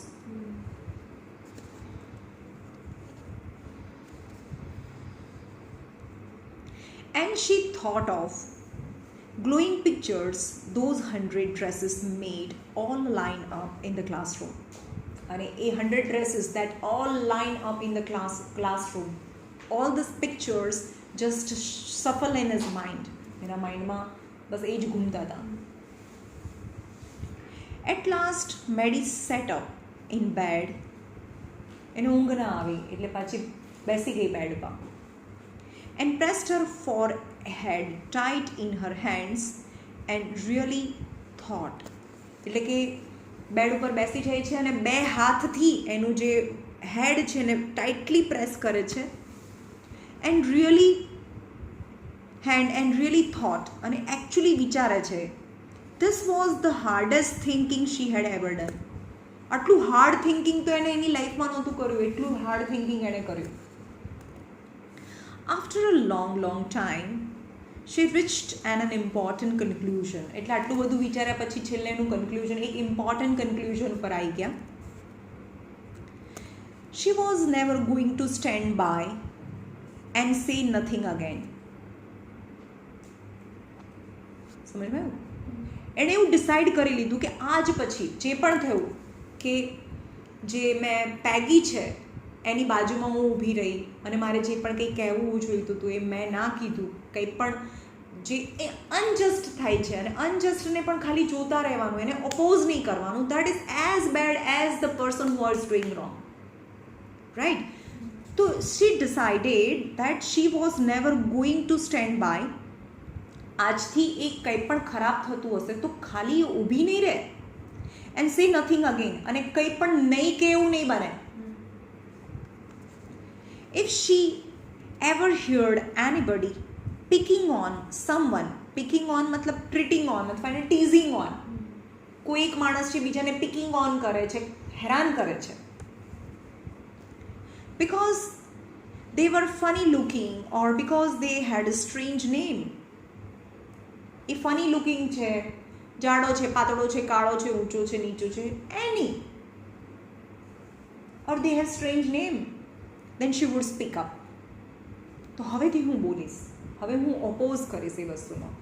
And she thought of glowing pictures those 100 dresses made all line up in the classroom. And a 100 dresses that all line up in the classroom, all these pictures just shuffle in his mind. એના માઇન્ડમાં બસ એ જ ઘૂમતા હતા. At last Maddie sat up in bed. એને ઊંઘ ના આવી એટલે પાછી બેસી ગઈ બેડમાં and pressed her forehead tight in her hands and really thought. એટલે કે બેડ ઉપર બેસી જાય છે અને બે હાથથી એનું જે હેડ છે એને ટાઇટલી પ્રેસ કરે છે એન્ડ રિયલી થોટ અને એકચ્યુઅલી વિચારે છે. This was the hardest thinking she had ever done. આટલું હાર્ડ થિંકિંગ તો એને એની લાઈફમાં નહોતું કર્યું, એટલું હાર્ડ થિંકિંગ એણે કર્યું. After a long time, she reached an important conclusion. એટલે આટલું બધું વિચાર્યા પછી છેલ્લે એનું કન્ક્લુઝન, એક ઇમ્પોર્ટન્ટ કન્ક્લુઝન પર આવી ગયા. She was never going to stand by and say nothing again. સમજમાં આવ્યું? એણે એવું ડિસાઇડ કરી લીધું કે આજ પછી જે પણ થયું કે જે મેં પેગી છે એની બાજુમાં હું ઊભી રહી અને મારે જે પણ કંઈ કહેવું જોઈતું હતું એ મેં ના કીધું. કંઈ પણ જે એ અનજસ્ટ થાય છે અને અનજસ્ટને પણ ખાલી જોતા રહેવાનું, એને ઓપોઝ નહીં કરવાનું. That is as bad as the person who are doing wrong, right? તો she decided that she was never going to stand by. આજથી એ કંઈ પણ ખરાબ થતું હશે તો ખાલી ઊભી નહીં રહે એન્ડ સે નથિંગ અગેન, અને કંઈ પણ નહીં કે એવું નહીં બને. If she ever heard anybody picking on someone, picking on મતલબ treating on અથવા એને teasing on, કોઈ એક માણસ છે બીજાને picking on કરે છે, હેરાન કરે છે, because they were funny looking or because they had a strange name. A funny looking છે, જાડો છે, પાતળો છે, કાળો છે, ઊંચો છે, નીચો છે, any, or they have strange name, then she would speak up. તો હવેથી હું બોલીશ, હવે હું ઓપોઝ કરીશ એ વસ્તુનો.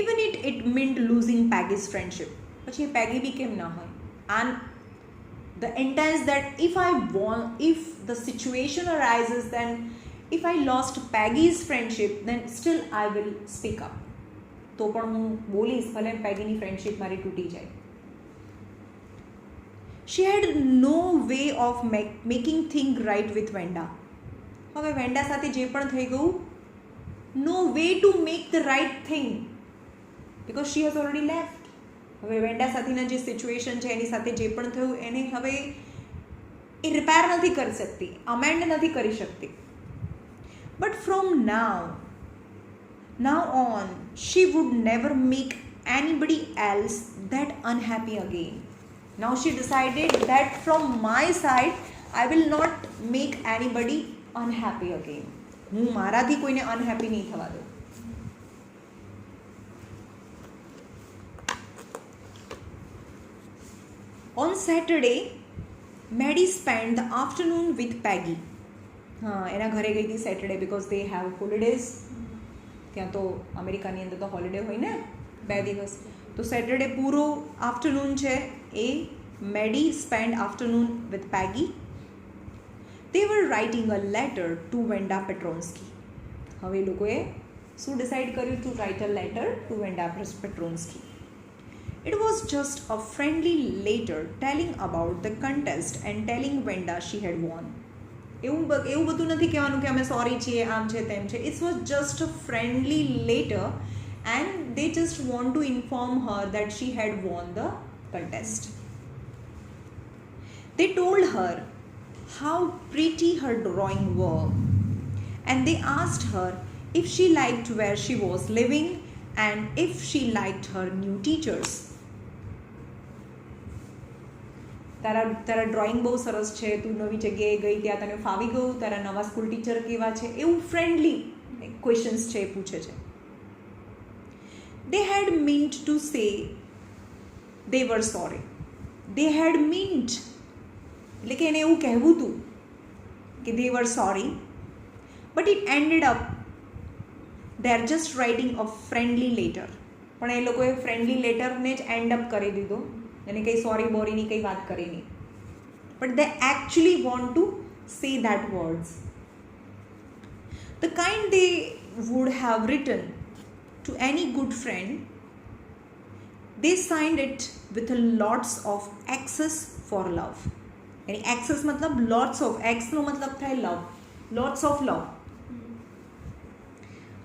Even it meant losing Peggy's friendship. પછી એ પેગી બી કેમ ના હોય. And the intense that if the situation arises, then if I lost Peggy's friendship, then still I will speak up. તો પણ હું બોલીશ ભલે પેગીની ફ્રેન્ડશિપ મારી તૂટી જાય. She had no way of making things right with Venda. હવે વેન્ડા સાથે જે પણ થઈ ગયું, no way to make the right thing because she has already left. હવે વેન્ડા સાથેના જે સિચ્યુએશન છે એની સાથે જે પણ થયું એને હવે એ રિપેર નથી કરી શકતી, અમેન્ડ નથી કરી શકતી. But from now on, she would never make anybody else that unhappy again. Now she decided that from my side, I will not make anybody unhappy again. હું મારાથી કોઈને અનહેપી નહીં થવા દઉં. On Saturday, Maddie spent the afternoon with Peggy. એના ઘરે ગઈ હતી Saturday because they have holidays. ત્યાં તો અમેરિકાની અંદર તો હોલિડે હોય ને 2 દિવસ. તો સેટરડે પૂરો આફ્ટરનૂન છે એ Maddie spend afternoon with Peggy. They were writing a letter to Wanda Petronski. હવે એ લોકોએ શું ડિસાઇડ કર્યું? To write a letter to Wanda Petronski. It was just a friendly letter telling about the contest and telling Venda she had won. એવું બધું નથી કહેવાનું કે અમે સોરી છીએ, આમ છે, તેમ છે. It was just a friendly letter and they just want to inform her that she had won the contest. They told her how pretty her drawing were and they asked her if she liked where she was living and if she liked her new teachers. તારા drawing બહુ સરસ છે, તું નવી જગ્યાએ ગઈ ત્યાં તને ફાવી ગયું, તારા નવા સ્કૂલ ટીચર કેવા છે, એવું ફ્રેન્ડલી ક્વેશ્ચન્સ છે એ પૂછે છે. They had meant to say they were sorry. They had meant એટલે કે એને એવું કહેવું હતું કે they were sorry, but it ended up they are just writing a friendly letter. પણ એ લોકોએ ફ્રેન્ડલી લેટરને જ એન્ડ અપ કરી દીધો, એને કંઈ સોરી બોરીની કંઈ વાત કરી નહીં. But they actually want to say that words, the kind they would have written to any good friend. They signed it with lots of X's for love. એની એક્સેસ મતલબ લોટ્સ ઓફ, એક્સનો મતલબ થાય લવ, lots of લવ.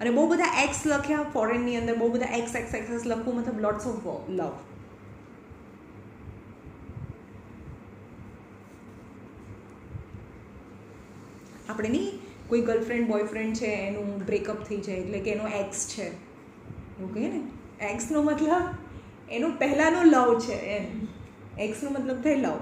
અને બહુ બધા x લખ્યા ફોરેનની અંદર, બહુ બધા એક્સ એક્સ એક્સ લખવું મતલબ લોટ્સ ઓફ લવ. આપણે નહીં કોઈ ગર્લફ્રેન્ડ બોયફ્રેન્ડ છે એનું બ્રેકઅપ થઈ જાય એટલે કે એનો એક્સ છે એવું કહીએ ને, એક્સનો મતલબ એનો પહેલાંનો લવ છે એમ. એક્સનો મતલબ થાય લવ.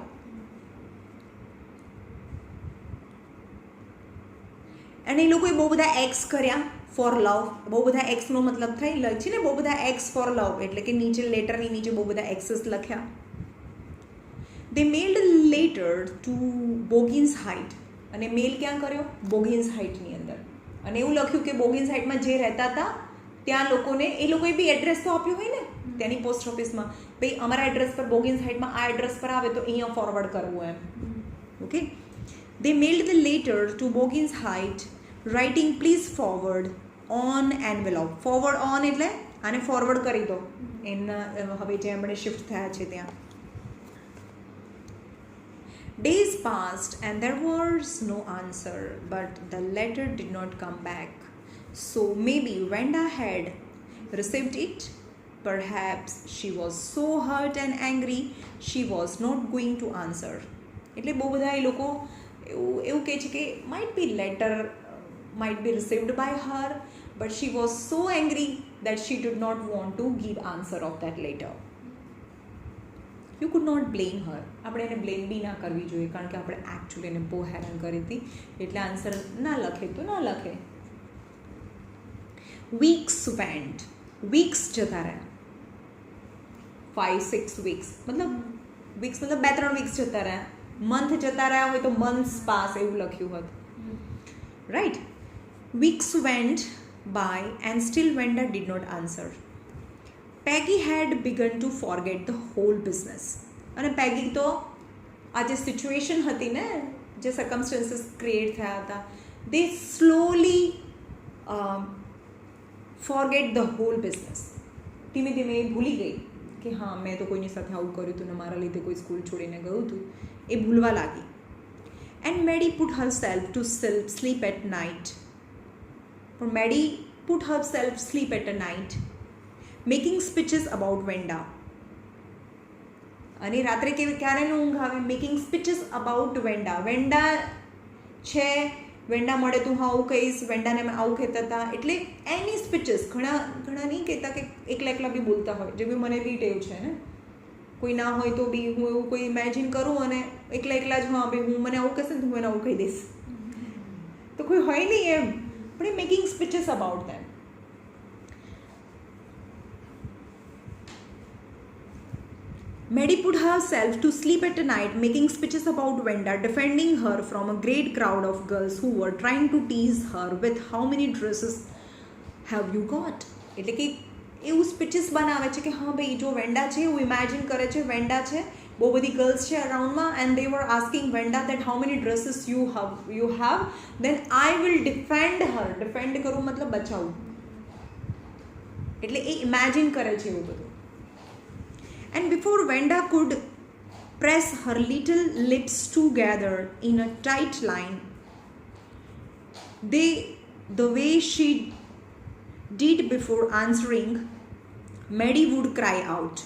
અને એ લોકોએ બહુ બધા એક્સ કર્યા ફોર લવ. બહુ બધા એક્સનો મતલબ થાય છે ને, બહુ બધા એક્સ ફોર લવ એટલે કે નીચે લેટરની નીચે બહુ બધા એક્સેસ લખ્યા. દે મેલ્ડ લેટર ટુ બોગિન્સ હાઇટ. અને મેલ ક્યાં કર્યો? બોગિન્સ હાઇટની અંદર. અને એવું લખ્યું કે બોગિન્સ હાઇટમાં જે રહેતા હતા ત્યાં લોકોને, એ લોકોએ બી એડ્રેસ તો આપ્યું હોય ને ત્યાંની પોસ્ટ ઓફિસમાં, ભાઈ અમારા એડ્રેસ પર બોગિન્સ હાઇટમાં આ એડ્રેસ પર આવે તો અહીંયા ફોરવર્ડ કરવું એમ. Okay. They mailed the letter to Boggins Height writing please forward on envelope. Forward on એટલે આને ફોરવર્ડ કરી દો એમના, હવે જે એમણે શિફ્ટ થયા છે ત્યાં. Days passed and there was no answer, but the letter did not come back. So maybe Venda had received it. Perhaps she was so hurt and angry she was not going to answer. એટલે બહુ બધા એ લોકો એવું કહે છે કે might be letter might be received by her, but she was so angry that she did not want to give answer of that letter. You could not blame her. આપણે એને બ્લેમ બી ના કરવી જોઈએ કારણ કે આપણે એકચ્યુઅલી એને બહુ હેરાન કરી હતી, એટલે આન્સર ના લખે તો ના લખે. Weeks vent. વીક્સ જતા રહ્યા, 5-6 વીક્સ મતલબ વીક્સ મતલબ 2-3 વીક્સ જતા રહ્યા. મંથ જતા રહ્યા હોય તો મંથ્સ પાસ એવું લખ્યું હતું, right. Weeks went by and still Wanda did not answer. Peggy had begun to forget the whole business. અને પેગી તો આ જે સિચ્યુએશન હતી ને, જે સર્કમસ્ટન્સીસ ક્રિએટ થયા હતા, they slowly forget the whole business. ધીમે ધીમે એ ભૂલી ગઈ કે હા મેં તો કોઈની સાથે આવું કર્યું હતું ને મારા લીધે કોઈ સ્કૂલ છોડીને ગયું હતું, એ ભૂલવા લાગી. And Maddie put herself to sleep at night. પણ Maddie put herself sleep at a night making speeches about Wanda. અને રાત્રે ક્યારેનું ઊંઘ આવે? Making speeches about Wanda. Wanda છે વેંડા મળે તું હા આવું કહીશ, વેંડાને મેં આવું કહેતા હતા. એટલે એની સ્પીચીસ ઘણા નહીં કહેતા કે એકલા બી બોલતા હોય, જે બી મને બી ટેવ છે ને, કોઈ ના હોય તો બી હું એવું કોઈ ઇમેજિન કરું અને એકલા જ હા ભાઈ હું મને આવું કહેશે ને તો હું એને આવું કહી દઈશ, તો કોઈ હોય નહીં એમ, પણ એ making speeches about them. Maddie put herself to sleep at night, making speeches about Venda, defending her from a great crowd of girls who were trying to tease her with how many dresses have you got. એટલે કે એવું speeches બનાવે છે કે હા ભાઈ જો વેન્ડા છે એવું ઇમેજિન કરે છે, વેન્ડા છે, બહુ બધી ગર્લ્સ છે અરાઉન્ડમાં, and they were asking Wanda that how many dresses you have, then I will defend her. Defend કરવું મતલબ બચાવવું, એટલે એ ઇમેજિન કરે છે એવું બધું. And before Venda could press her little lips together in a tight line, the way she did before answering, Maddie would cry out.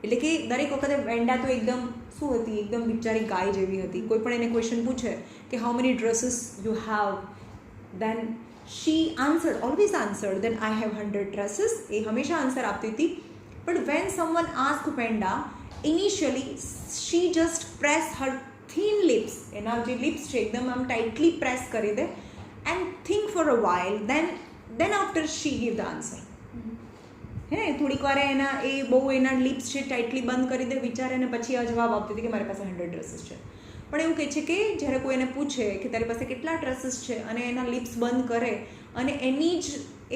એટલે કે દરેક વખતે વેન્ડા તો એકદમ શું હતી, એકદમ બિચારી ગાય જેવી હતી. કોઈ પણ એને ક્વેશ્ચન પૂછે કે how many dresses you have, then she answered, always answered then I have 100 dresses. એ હંમેશા આન્સર આપતી હતી. But when someone asked Venda, initially she just pressed her thin lips, એના જે લિપ્સ છે એકદમ આમ ટાઇટલી પ્રેસ કરી દે, and think for a while, then after she give the answer. હે થોડીક વાર એના એ બહુ એના લિપ્સ છે ટાઇટલી બંધ કરી દે, વિચારે અને પછી આ જવાબ આપતી હતી કે મારી પાસે 100 ડ્રેસીસ છે. પણ એવું કહે છે કે જ્યારે કોઈ એને પૂછે કે તારી પાસે કેટલા ડ્રેસીસ છે અને એના લિપ્સ બંધ કરે અને એની જ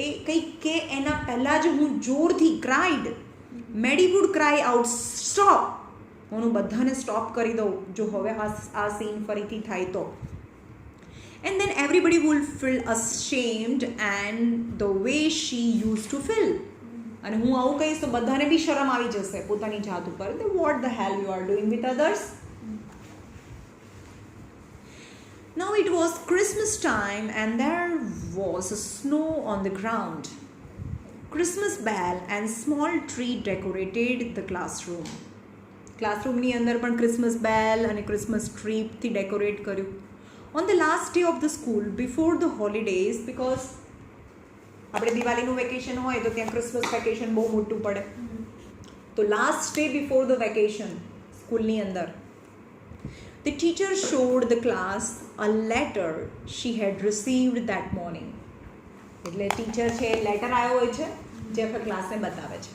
એ કંઈક કે એના પહેલાં જ હું જોરથી cried, Maddie would cry out, stop, હું બધાને સ્ટોપ કરી દઉં જો હવે આ સીન ફરીથી થાય તો. And then everybody will feel ashamed and the way she use to feel. અને હું આવું કહીશ તો બધાને બી શરમ આવી જશે પોતાની જાત ઉપર, vote the hair you are doing with others. Now it was Christmas time and there was snow on the ground. Christmas bell and small tree decorated the classroom. ક્લાસરૂમની અંદર પણ ક્રિસમસ બેલ અને ક્રિસમસ ટ્રીથી ડેકોરેટ કર્યું. On the last day of the school before the holidays, because આપણે દિવાળીનું vacation હોય તો ત્યાં Christmas vacation બહુ મોટું પડે, તો last day before the vacation સ્કૂલની અંદર the teacher showed the class a letter she had received that morning. એટલે ટીચર છે લેટર આવ્યો હોય છે જે આખા ક્લાસને બતાવે છે.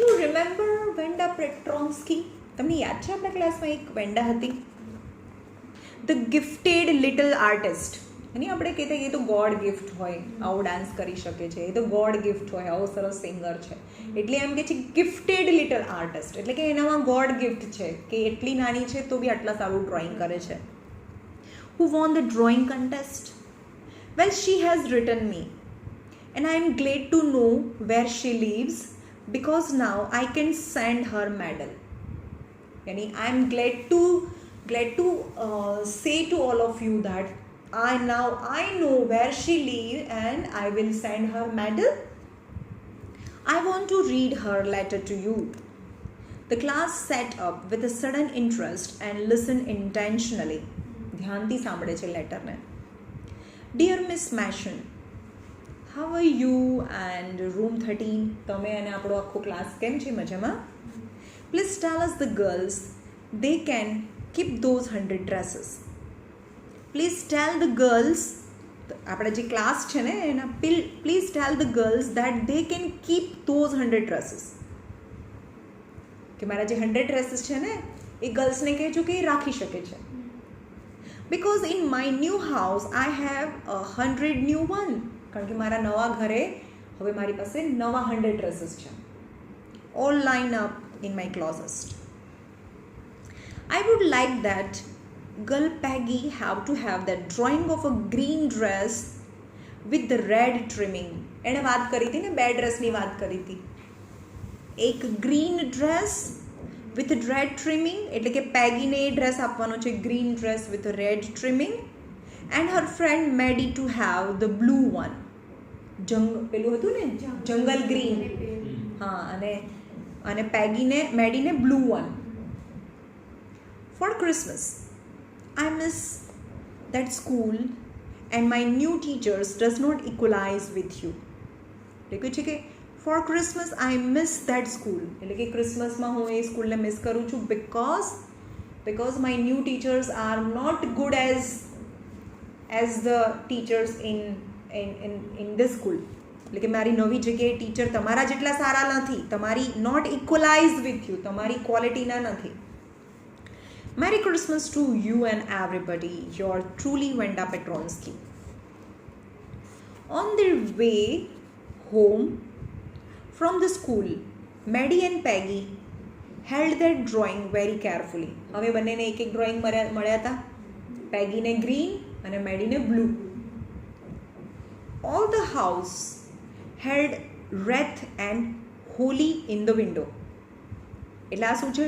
You remember Wanda Petronski? તમને યાદ છે આપણા ક્લાસમાં એક વેન્ડા હતી, ધ ગિફ્ટેડ લિટલ આર્ટિસ્ટ. અને આપણે કહેતા એ તો ગોડ ગિફ્ટ હોય, આવો ડાન્સ કરી શકે છે, એ તો ગોડ ગિફ્ટ હોય, આવો સરસ સિંગર છે, એટલે એમ કે છે ગિફ્ટેડ લિટલ આર્ટિસ્ટ, એટલે કે એનામાં ગોડ ગિફ્ટ છે કે એટલી નાની છે તો બી આટલા સારું ડ્રોઈંગ કરે છે. Who won the drawing contest? Well, she has written me and I am glad to know where she lives because now I can send her medal. Yani I am glad to say to all of you that I know where she lives and I will send her medal. I want to read her letter to you. The class sat up with a sudden interest and listened intentionally. ધ્યાનથી સાંભળે છે લેટરને. Dear Miss Mashan, how are you and room 13? તમે અને આપણો આખો class કેમ છે? મજામાં? Please tell us the girls they can keep those 100 dresses. Please tell the girls, આપણા જે ક્લાસ છે ને એના, please tell the girls that they can keep those 100 dresses. કે મારા જે 100 dresses છે ને એ ગર્લ્સને કહેજો કે એ રાખી શકે છે. Because in my new house I have 100 new one. કારણ કે મારા નવા ઘરે હવે મારી પાસે નવા 100 dresses છે. All lined up in my closet. I would like that girl Peggy have to have that drawing of a green dress with the red trimming. એણે વાત કરી હતી ને, બે ડ્રેસની વાત કરી હતી. એક green dress with red trimming, એટલે કે પેગીને એ ડ્રેસ આપવાનો છે green dress with a red trimming, and her friend Maddie to have the blue one. પેલું હતું ને જંગલ ગ્રીન, હા, અને અને મેડીને blue one. For Christmas I miss that school and my new teachers does not equalize with you. એટલે કહે છે કે for Christmas I miss that school, એટલે કે ક્રિસમસમાં હું એ સ્કૂલને મિસ કરું છું because my new teachers are not good as the teachers in this school. એટલે કે મારી નવી જગ્યાએ ટીચર તમારા જેટલા સારા નથી, તમારી નોટ ઇક્વલાઇઝ વિથ યુ, તમારી ક્વોલિટીના નથી. Merry Christmas to you and everybody, your truly Wanda Petronski. On their way home from the school, Maddie and Peggy held their drawing very carefully. હવે બંનેને એક ડ્રોઈંગ મળ્યા હતા, પેગીને ગ્રીન અને મેડીને blue. All the house had wreath and holy in the window. એટલે આ શું છે?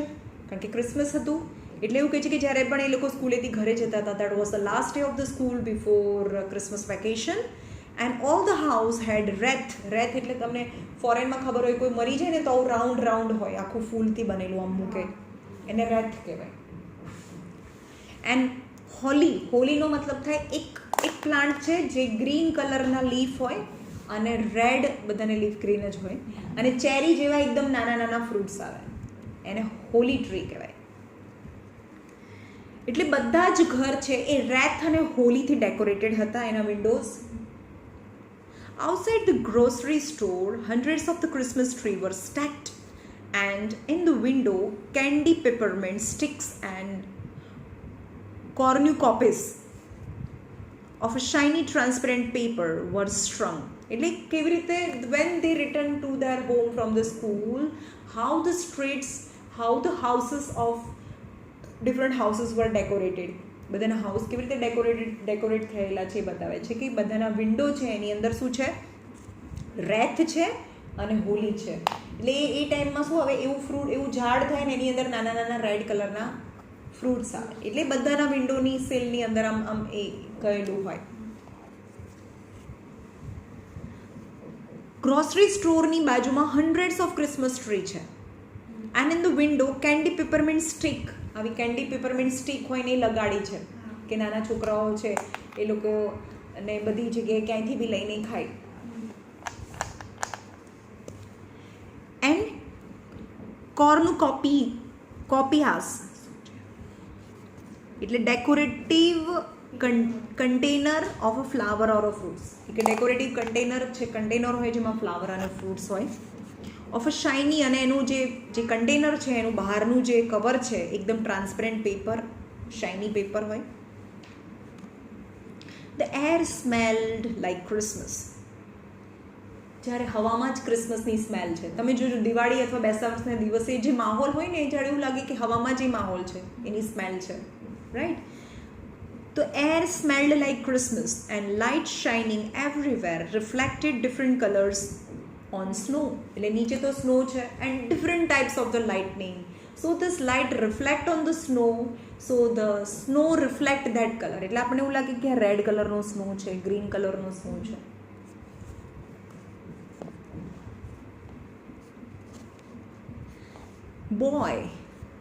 કારણ કે ક્રિસમસ હતું એટલે એવું કહે છે કે જ્યારે પણ એ લોકો સ્કૂલેથી ઘરે જતા હતા, that was the last day of the school before Christmas vacation, and all the house had wreath. wreath એટલે તમને ફોરેનમાં ખબર હોય, કોઈ મરી જાય ને તો આવું રાઉન્ડ હોય, આખું ફૂલથી બનેલું આમ મૂકે, એને wreath કહેવાય. એન્ડ હોલીનો મતલબ થાય એક પ્લાન્ટ છે જે ગ્રીન કલરના લીફ હોય અને રેડ, બધાને લીફ ગ્રીન જ હોય, અને ચેરી જેવા એકદમ નાના ફ્રૂટ્સ આવે, એને હોલી ટ્રી કહેવાય. એટલે બધા જ ઘર છે એ રેથ અને હોલીથી ડેકોરેટેડ હતા, એના Windows. Outside the grocery store, hundreds of the Christmas tree were stacked, and in the window, candy peppermint sticks and cornucopias of a shiny transparent paper were strung. એટલે કેવી રીતે when they returned to their home from the school, how the streets, how the houses of different houses were decorated. બધાના house કેવી રીતે decorate થયેલા છે એ બતાવે છે કે બધાના વિન્ડો છે એની અંદર શું છે? રેથ છે અને હોલી છે. એટલે એ ટાઈમમાં શું હવે એવું ઝાડ થાય ને એની અંદર નાના રેડ કલરના ફ્રૂટ્સ આવે, એટલે બધાના વિન્ડોની સેલની અંદર આમ એ કહેલું હોય. ગ્રોસરી સ્ટોરની બાજુમાં હન્ડ્રેડ્સ ઓફ ક્રિસમસ ટ્રી છે. And in the window candy peppermint stick, આવી કેન્ડી પેપરમિન્ટ સ્ટીક હોય ને એ લગાડી છે કે નાના છોકરાઓ છે એ લોકો ને બધી જગ્યાએ ક્યાંયથી બી લઈને ખાય. એન્ડ કોર્નુકોપિયાસ એટલે decorative container of a flower or a fruits, કે ડેકોરેટિવ કન્ટેનર હોય જેમાં ફ્લાવર અને ફ્રૂટ્સ હોય. ઓફ અ શાઇની, અને એનું જે કન્ટેનર છે એનું બહારનું જે કવર છે એકદમ ટ્રાન્સપરન્ટ પેપર, શાઇની પેપર હોય. The air smelled like Christmas. જ્યારે હવામાં જ ક્રિસમસની સ્મેલ છે. તમે જોજો દિવાળી અથવા બેસતા વર્ષના દિવસે જે માહોલ હોય ને એ જ્યારે એવું લાગે કે હવામાં જે માહોલ છે એની સ્મેલ છે, રાઈટ? તો air smelled like Christmas and light shining everywhere reflected different colours on snow. એટલે નીચે તો સ્નો છે and different types of the lightning, so this light reflect on the snow, so the snow reflect that color. એટલે આપણને એવું લાગે કે red કલરનો સ્નો છે, ગ્રીન કલરનો સ્નો છે.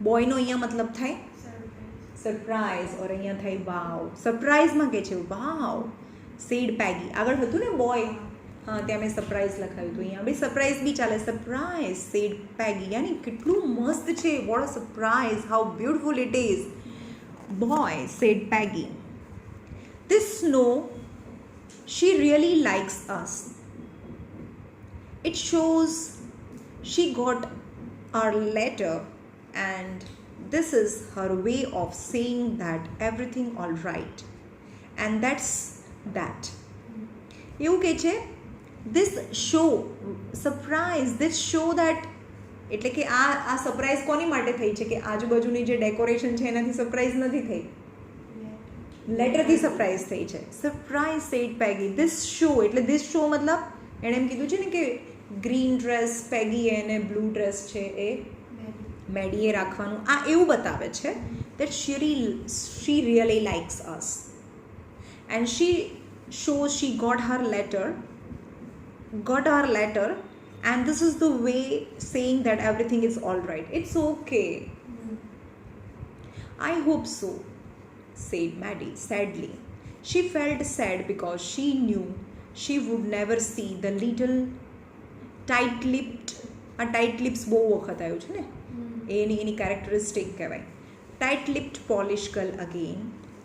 બોયનો અહીંયા મતલબ થાય સરપ્રાઈઝ, ઓર અહીંયા થાય વાવ. સરપ્રાઈઝમાં કે છે વાવ. સેડ પેગી, આગળ હતું ને બોય, હા ત્યાં મેં સરપ્રાઈઝ લખાયું હતું, અહીંયા બી સરપ્રાઈઝ બી ચાલે. સરપ્રાઈઝ સેડ પેગી, યાની કેટલું મસ્ત છે. What a surprise, how beautiful it is. Boy said Peggy, this snow she really likes us. It shows she got our letter and this is her way of saying that everything all right, and that's that. એવું કે છે this show surprise, this show that, એટલે કે આ surprise કોની માટે થઈ છે કે આજુબાજુની જે ડેકોરેશન છે એનાથી સરપ્રાઈઝ નથી થઈ, લેટરથી સરપ્રાઈઝ થઈ છે. Surprise sad Peggy, this show, એટલે ધીસ શો મતલબ એણે એમ કીધું છે ને કે ગ્રીન ડ્રેસ પેગીએ અને બ્લુ ડ્રેસ છે એ મેડીએ રાખવાનું, આ એવું બતાવે છે that she really likes us and she shows she got our letter and this is the way saying that everything is all right. It's okay. I hope so, said Maddie sadly. She felt sad because she knew she would never see the little tight-lipped, આ tight lips બહુ વખત આવ્યું છે ને, એની characteristic કહેવાય, tight-lipped Polish girl again,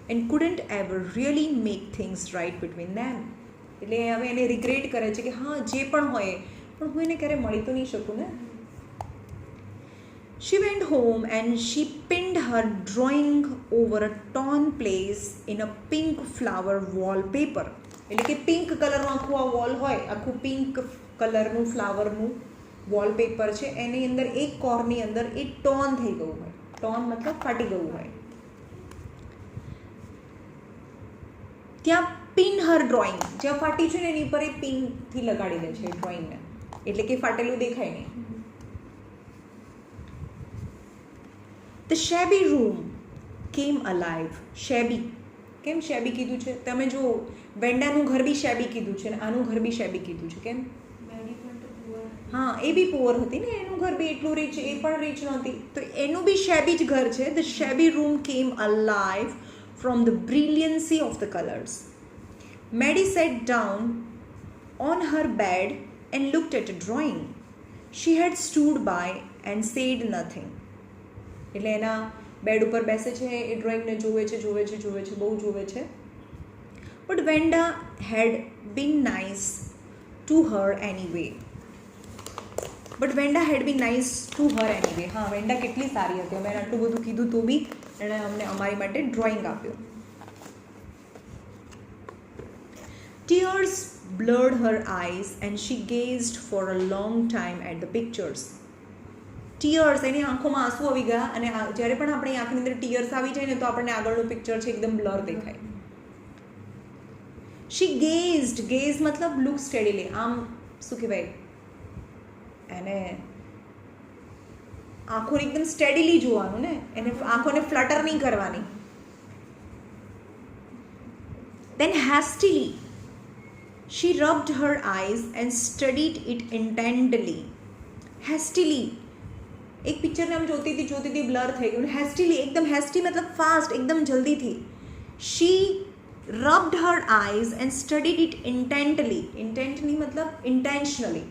and couldn't ever really make things right between them. એટલે હવે એને રિગ્રેટ કરે છે કે હા જે પણ હોય પણ હું એને ક્યારે મળી તો નહીં શકું ને. She went home and she pinned her drawing over a torn place in a pink flower wallpaper. એટલે કે પિંક કલરનું આખું આ વોલ હોય, આખું પિંક કલરનું ફ્લાવરનું વોલપેપર છે, એની અંદર એક કોર્નની અંદર એ ટોન થઈ ગયું હોય. ટોન મતલબ ફાટી ગયું હોય. ત્યાં પિન હર ડ્રોઈંગ, જ્યાં ફાટી છે ને એની ઉપર એ પિનથી લગાડી દે છે ડ્રોઈંગને, એટલે કે ફાટેલું દેખાય નહીં. The shabby room came alive. Shabby, કેમ shabby કીધું છે? તમે જો વેન્ડાનું ઘર બી shabby કીધું છે ને આનું ઘર બી shabby કીધું છે, કેમ? હા, એ બી પુઅર હતી ને, એનું ઘર બી એટલું રીચ, એ પણ રીચ નહોતી, તો એનું બી shabby જ ઘર છે. The shabby room came alive from the brilliancy of the colors. Maddie sat down on her bed and looked at a drawing. She had stood by and said nothing. એટલે એના bed ઉપર બેસે છે, એ ડ્રોઈંગને જોવે છે, બહુ જોવે છે. But Wanda had been nice to her anyway. હા, વેન્ડા કેટલી સારી હતી, અમે આટલું બધું કીધું તો બી એણે અમને અમારી માટે ડ્રોઈંગ આપ્યું. Tears blurred her eyes and she gazed for a long time at the pictures. Tears, એની આંખોમાં આંસુ આવી ગયા, અને જ્યારે પણ આપણી આંખની અંદર ટીયર્સ આવી જાય ને તો આપણને આગળનું પિક્ચર છે એકદમ બ્લર દેખાય. શી ગેઝડ, ગેઝ મતલબ લુક સ્ટેડીલી, આમ શું કહેવાય એને, આંખોને એકદમ સ્ટેડીલી જોવાનું ને, એને આંખોને ફ્લટર નહીં કરવાની. Then hastily she rubbed her eyes and studied it intently. Hastily, એક પિક્ચરને આમ જોતી હતી બ્લર થઈ ગયું. હેસ્ટીલી, એકદમ હેસ્ટી મતલબ ફાસ્ટ, એકદમ જલ્દીથી. She rubbed her eyes and studied it intently. Intently મતલબ ઇન્ટેન્શનલી.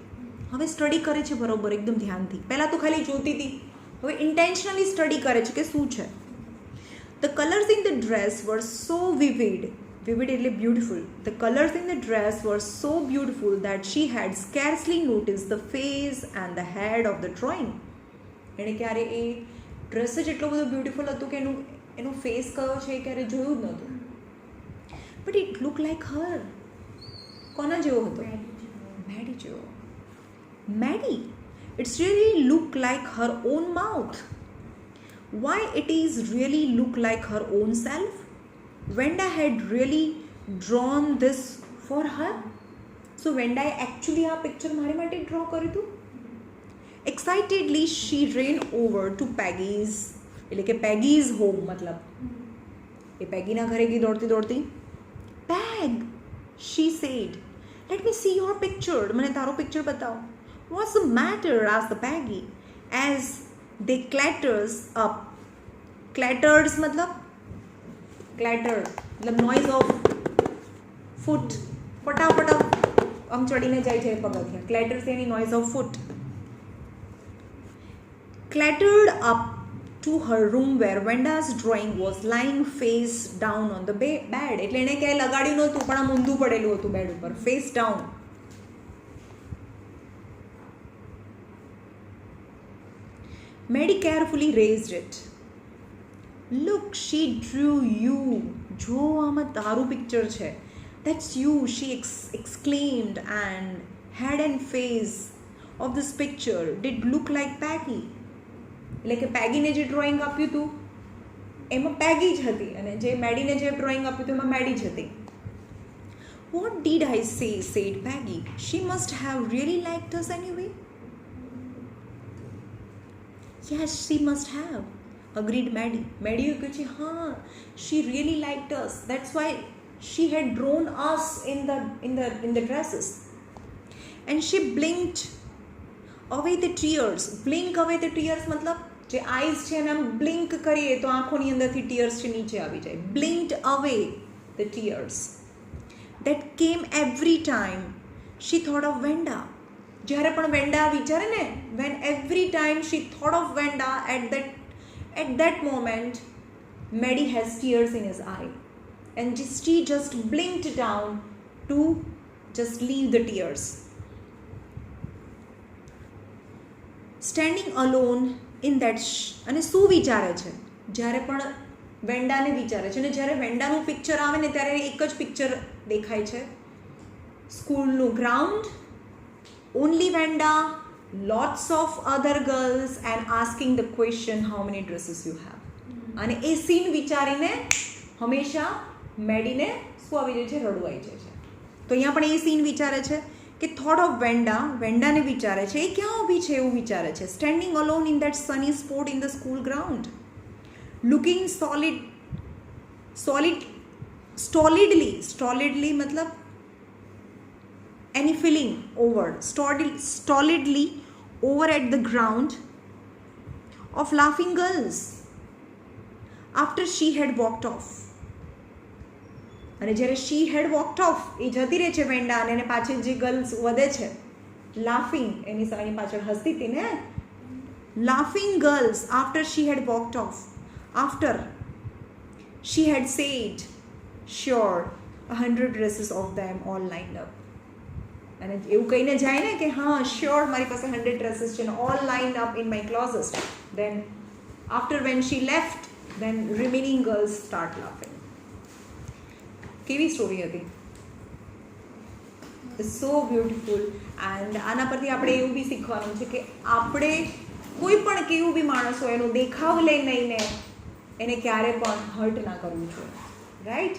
હવે સ્ટડી કરે છે બરોબર, એકદમ ધ્યાનથી. પહેલાં તો ખાલી જોતી હતી, હવે ઇન્ટેન્શનલી સ્ટડી કરે છે કે શું છે. The colours in the dress were so vivid. Vivid એટલે beautiful. The colours in the dress were so beautiful that she had scarcely notice the face and the head of the drawing. એણે ક્યારે એ dress જ એટલો બધો beautiful હતું કે એનો face કયો છે એ ક્યારે જોયું જ નહોતું. But it look like her. કોના જેવો હતો? મેડી જેવો. Maddie, it's really look like her on mouth. Why it is really look like her on self? Wanda had really drawn this for her? So વેન્ડાએ actually આ picture મારી માટે draw કર્યું હતું. Excitedly she ran over to Peggy's, એટલે કે Peggy's home, મતલબ એ પેગીના ઘરે ગઈ દોડતી. Peg, she said, let me see your picture. મને તારો પિક્ચર બતાવો. What's the matter? asked the Peggy as they clatters up. Clatters મતલબ noise of foot. ફટાફટ આમ ચડીને જાય છે પગથિયા. Clatters any noise of foot. Clattered up to her room where Venda's drawing was lying face down on the bed. એટલે એને ક્યાંય લગાડ્યું નહોતું, પણ આમ ઊંધું પડેલું હતું બેડ ઉપર, face down. Maddie carefully raised it. Look, she drew you. જો આમાં તારું પિક્ચર છે. That's you, she exclaimed, and head and face of this picture did look like Peggy. એટલે કે પેગીને જે ડ્રોઈંગ આપ્યું હતું એમાં પેગી જ હતી, અને જે મેડીને જે ડ્રોઈંગ આપ્યું હતું એમાં મેડી જ હતી. What did I say? said Peggy. She must have really liked us anyway. Yes, she must have, agreed Maddie. Maddie કહે છે હા, she really liked us. That's why she had drawn us in the dresses. And she blinked અવે the tears, blink અવે the tears મતલબ જે eyes છે એને આમ બ્લિંક કરીએ તો આંખોની અંદરથી ટીયર્સ છે નીચે આવી જાય. Blinked away the tears that came every time she thought of Venda. જ્યારે પણ વેન્ડા વિચારે ને, when every time she thought of Venda, at that moment Maddie has tears in his eye and she just blinked down to just leave the tears. Standing alone in that અને શું વિચારે છે જ્યારે પણ વેન્ડાને વિચારે છે, અને જ્યારે વેન્ડાનું પિક્ચર આવે ને ત્યારે એક જ પિક્ચર દેખાય છે, સ્કૂલનું ground, only Wanda, lots of other girls and asking the question how many dresses you have. અને એ સીન વિચારીને હંમેશા મેડીને શું આવી જાય છે, રડવું આવી જાય છે. તો અહીંયા પણ એ સીન વિચારે છે કે થોટ ઓફ વેન્ડા, વેન્ડાને વિચારે છે એ ક્યાં ઊભી છે એવું વિચારે છે. Standing alone in that Sunny spot in the school ground, looking stolidly मतलब any feeling over, stolidly over at the ground of laughing girls after she had walked off. અને જ્યારે she had walked off એ જતી રહે છે વેન્ડા, અને એને પાછળ જે ગર્લ્સ વધે છે લાફિંગ, એની પાછળ હસતી હતી ને, laughing girls after she had walked off, after she had said sure 100 dresses of them all lined up. અને એવું કહીને જાય ને કે હા શ્યોર મારી પાસે 100 ડ્રેસીસ છે, all lined up in my closet. Then after when she left, then remaining girls start laughing. કેવી સ્ટોરી હતી, સો બ્યુટિફુલ. એન્ડ આના પરથી આપણે એવું બી શીખવાનું છે કે આપણે કોઈ પણ કેવું બી માણસ હોય એનો દેખાવ લઈને એને ક્યારે પણ હર્ટ ના કરવું જોઈએ, રાઈટ.